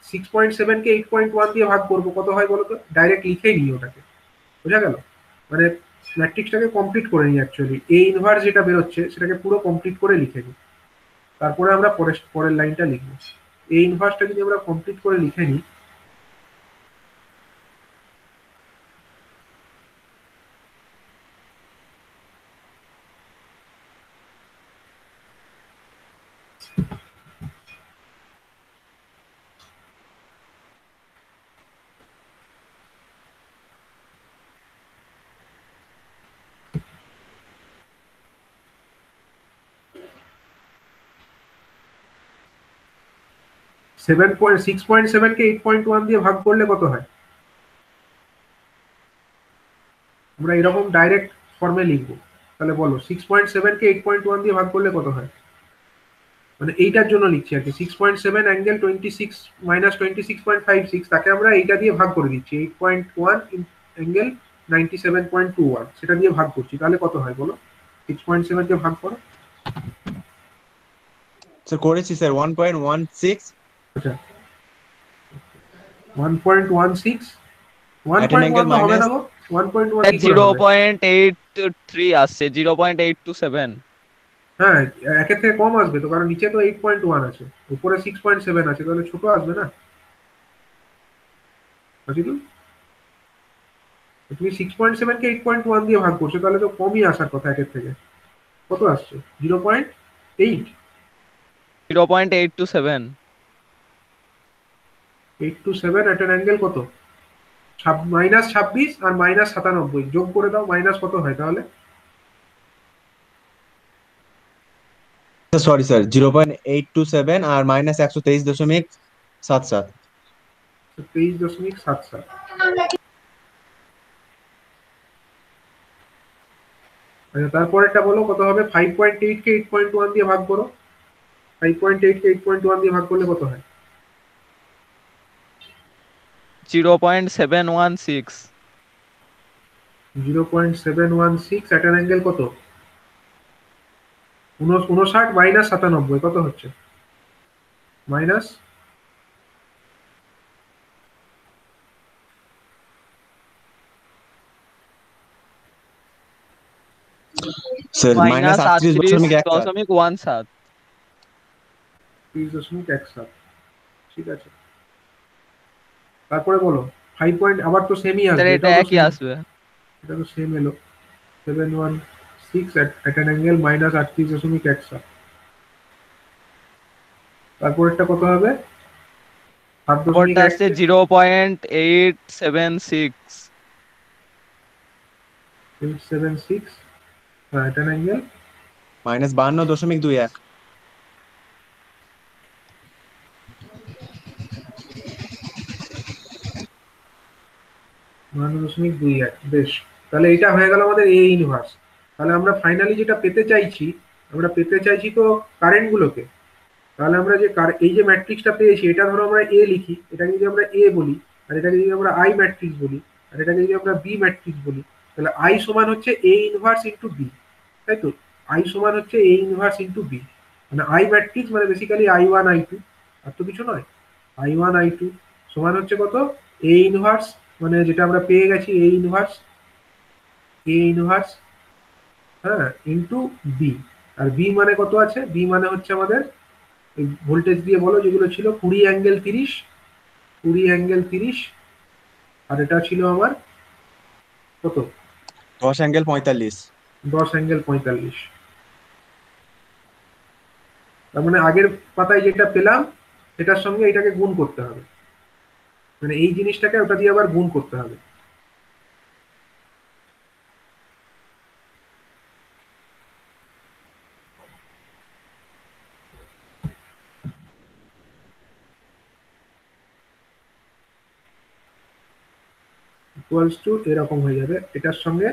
6.7 কে 8.1 দিয়ে ভাগ করবো, কত হয় বলো তো? ডাইরেক্ট লিখেই নিই ওটাকে, বোঝা গেল? মানে ম্যাট্রিক্সটাকে কমপ্লিট করে নিই, অ্যাকচুয়ালি এ ইনভার্স যেটা বেরোচ্ছে সেটাকে পুরো কমপ্লিট করে লিখে নিই, তারপরে আমরা পরের লাইনটা লিখবো। এ ইনভার্সটা যদি আমরা কমপ্লিট করে লিখে নিই, সেভেন পয়েন্ট 6.7 কে 8.1 দিয়ে ভাগ করলে কত হয়? আমরা এরকম ডাইরেক্ট ফর্মে লিখবো, তাহলে বলো 6.7 কে 8.1 দিয়ে ভাগ করলে কত হয়? মানে এইটার জন্য লিখছি আর কি, 6.7 অ্যাঙ্গেল 26 মাইনাস 26.56, তাকে আমরা এইটা দিয়ে ভাগ করে দিচ্ছি, 8.1 অ্যাঙ্গেল 97.21, সেটা দিয়ে ভাগ করছি, তাহলে কত হয় বলো? 6.7 কে ভাগ করো। স্যার করেছি স্যার, 1.16 আচ্ছা, 1.16, at an angle 1.1 তো হবে না minus গো, 1.1 কি করে জিরো হবে? পয়েন্ট এইট থ্রি আসছে, 0.827। হ্যাঁ, একের থেকে কম আসবে তো, কারণ নিচে তো 8.1 আছে, উপরে 6.7 আছে, তাহলে ছোট আসবে না? বুঝলি? তুমি 6.7 কে 8.1 দিয়ে ভাগ করছো, তাহলে তো কমই আসার কথা একের থেকে। কত আসছে? 0.8, 0.827। 827 এট অ্যান অ্যাঙ্গেল কত? -26 আর -97, যোগ করে দাও, মাইনাস কত হয় তাহলে? সরি স্যার, 0.827 আর মাইনাস 123.77। 23.77। আচ্ছা, তারপরেরটা বলো কত হবে? 5.8 কে 8.1 দিয়ে ভাগ করো, 5.8 কে 8.1 দিয়ে ভাগ করলে কত হয়? 0.716। 0.716 এট অ্যান অ্যাঙ্গেল কত? 59 মাইনাস 97 কত হচ্ছে? Minus sir minus minus 38.17। 38.17। 30.17। ঠিক আছে, তারপরে বলো 5 পয়েন্ট, আবার তো সেমই স্যার আসবে, এটা এটাও তো একই সেম, আসবে। এটা তো সেম এলো। 716 এট অ্যান অ্যাঙ্গেল মাইনাস 38.17। তারপরেরটা কত হবে? তারপরটা 7.1 আসছে 0.876। 876, হ্যাঁ, এট অ্যান অ্যাঙ্গেল মাইনাস 52.21। 9.21। বেশ, তাহলে এটা হয়ে গেল আমাদের এ ইনভার্স। তাহলে আমরা ফাইনালি যেটা পেতে চাইছি, আমরা পেতে চাইছি তো কারেন্ট গুলোকে। তাহলে আমরা যে এই যে ম্যাট্রিক্সটা পেয়েছি, এটা ধরো আমরা এ লিখি, এটাকে যদি আমরা এ বলি, আর এটাকে যদি আমরা আই ম্যাট্রিক্স বলি, আর এটাকে যদি আমরা বি ম্যাট্রিক্স বলি, তাহলে আই সমান হচ্ছে এ ইনভার্স ইন্টু বি, তাই তো? আই সমান হচ্ছে এ ইনভার্স ইন্টু বি, মানে আই ম্যাট্রিক্স মানে বেসিক্যালি I1 I2, আর তো কিছু নয়। I1 I2 সমান হচ্ছে কত? এ ইনভার্স, মানে যেটা আমরা পেয়ে গেছি, এ ইনভার্স, হ্যাঁ, ইন্টু বি। আর বি মানে কত আছে? বি মানে হচ্ছে আমাদের ভোল্টেজ দিয়ে বলো যেগুলো ছিল, 20 অ্যাঙ্গেল 30, 20 অ্যাঙ্গেল 30, আর এটা ছিল আমার কত, 10 ∠45। 10 ∠45। তার মানে আগের পাতায় যেটা পেলাম এটার সঙ্গে এটাকে গুণ করতে হবে, মানে এই জিনিসটাকে ওটা দিয়ে আবার গুণ করতে হবে। ইকুয়ালস টু এরকম হয়ে যাবে, এটার সঙ্গে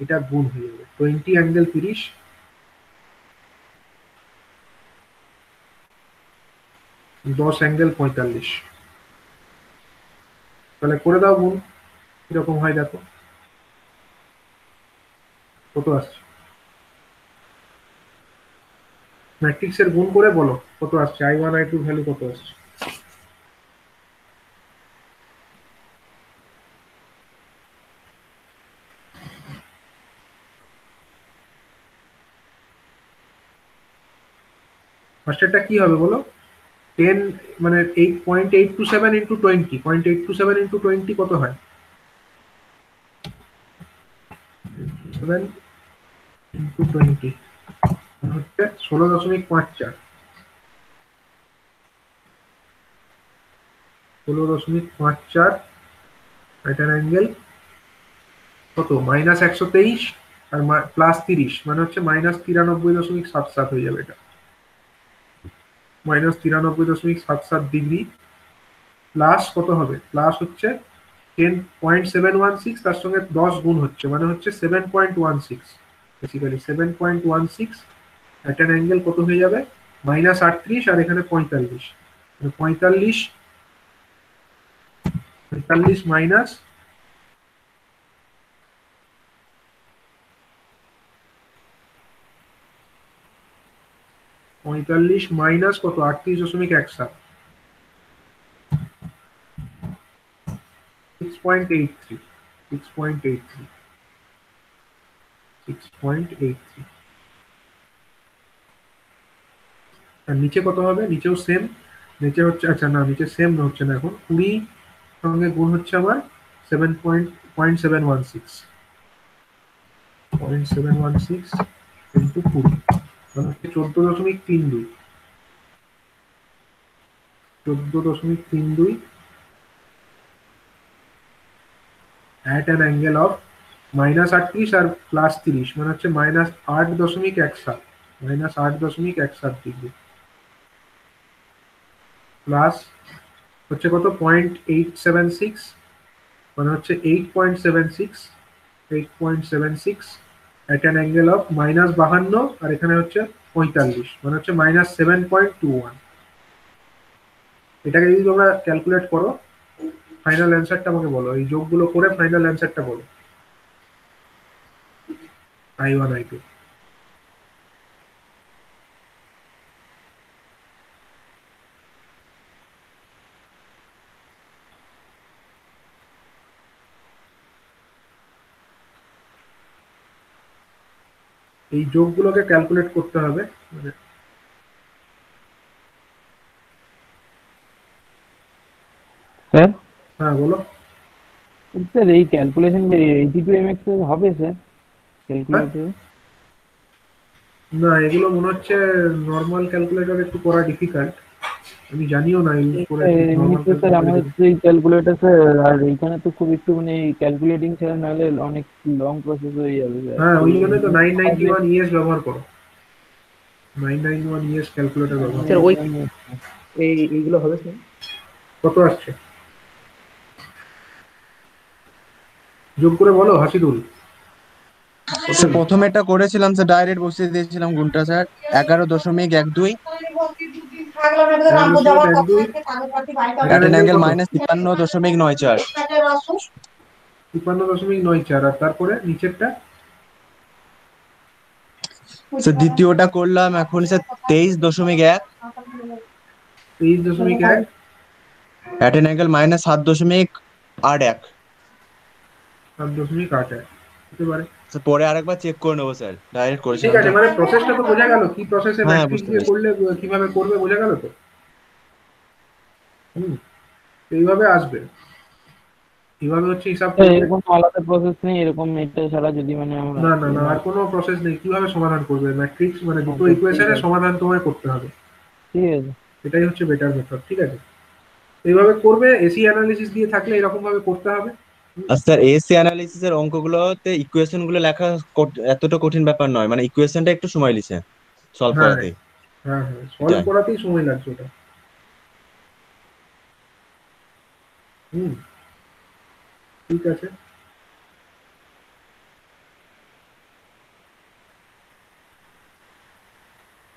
এটা গুণ হয়ে যাবে, 20 ∠30 10 ∠45। তাহলে করে দাও গুণ, কিরকম হয় দেখো কত আসছে, ম্যাট্রিক্সের গুণ করে বলো কত আসছে, I1 I2 ভ্যালু কত আসছে। ফার্স্টেরটা কি হবে বলো, 10 মানে 8.827 ইন্টু 20, 0.827 ইন্টু 20 কত হয়, 7 ইন্টু 20 হচ্ছে 16.54, 16.54, এটা অ্যাঙ্গেল কত -123 আর +30, মানে হচ্ছে -93.77 হয়ে যাবে, এটা -93.77 ডিগ্রি, প্লাস কত হবে, প্লাস হচ্ছে 10.716, তার সঙ্গে 10 গুণ হচ্ছে মানে হচ্ছে 7.16, বেসিক্যালি 7.16 অ্যাট অ্যান অ্যাঙ্গেল কত হয়ে যাবে -38, আর এখানে 45, 45 মাইনাস 45 মাইনাস কত 38.17, 6.83, 6.83, 6.83। আর নিচে কত হবে, নিচেও সেম, নিচে হচ্ছে, আচ্ছা না নিচে সেম হচ্ছে না, এখন 20 সঙ্গে গুণ হচ্ছে আমার 7.716, 0.716 ইন্টু 20 মানে হচ্ছে 14.32, 14.32 at an angle of -38 আর +30, মানে হচ্ছে -8.17, -8.17 ডিগ্রি, প্লাস হচ্ছে কত 0.876, মানে হচ্ছে 8.76, 8.76 at an angle of -52, আর এখানে হচ্ছে 45, মানে হচ্ছে -7.21। এটাকে যদি তোমরা ক্যালকুলেট করো, ফাইনাল অ্যান্সারটা আমাকে বলো, এই যোগগুলো করে ফাইনাল অ্যান্সারটা বলো, I1 I2। এই যোগগুলোকে ক্যালকুলেট করতে হবে, মানে স্যার হ্যাঁ বলো। স্যার এই ক্যালকুলেশন 82 mx হবে স্যার ক্যালকুলেটর? না এগুলো মনে হচ্ছে নর্মাল ক্যালকুলেটর একটু করা ডিফিকাল্ট, আমি জানিও না ইউজ করে নর্মাল এমনিতে স্যার আমাদের তো এই ক্যালকুলেটর স্যার, আর এইখানে তো খুব একটু মানে ক্যালকুলেটিং ছাড়া নাহলে অনেক লং প্রসেস হয়ে যাবে স্যার। হ্যাঁ ওই জন্য তো 991 ES ব্যবহার করো, 991 ES ক্যালকুলেটর ব্যবহার স্যার করো। ওই এইগুলো হবে স্যার? কত আসছে যোগ করে বলো হাসিদুল। স্যার প্রথমে এটা করেছিলাম স্যার, ডাইরেক্ট বসিয়ে দিয়েছিলাম গুণটা স্যার, 11.12 এটার অ্যাঙ্গেল কত -53.94। 53.94, আর তারপরে নিচেরটা স্যার দ্বিতীয়টা করলাম এখন স্যার 23.1 23.1, অ্যাট অ্যান অ্যাঙ্গেল -7.81। 7.81 হতে পারে। স্যার পরে আরেকবার চেক করে নেবো স্যার, ডাইরেক্ট ঠিক করেছিলাম আছে, তো। মানে প্রসেসটা তো বোঝা গেল, কি প্রসেসে হ্যাঁ ম্যাট্রিক্স বুঝতে দিয়ে পেরেছি। করলে কিভাবে করবে বোঝা গেল তো। এইভাবে আসবে। এভাবে হচ্ছে হিসাব স্যার করবে। এরকম আলাদা প্রসেস নেই, এরকম এটা ছাড়া যদি মানে আমরা না না না, আর কোনো প্রসেস নেই। কিভাবে সমাধান করবে? ম্যাট্রিক্স মানে দুটো আচ্ছা, ঠিক ইকুয়েশনের আছে, সমাধান তোমায় করতে হবে। ঠিক আছে। এটাই হচ্ছে বেটার মেথড, ঠিক আছে? এইভাবে করবে, এসি অ্যানালিসিস দিয়ে থাকলে এরকম ভাবে করতে হবে। আর স্যার এসি অ্যানালিসিস এর অঙ্কগুলোতে ইকুয়েশন গুলো লেখা এতটা কঠিন ব্যাপার নয়, মানে ইকুয়েশনটা একটু সময় লিছে সলভ হ্যাঁ করাতেই। হ্যাঁ হ্যাঁ, সলভ এটাই। করাতেই সময় লাগছে ওটা। হুম, ঠিক আছে।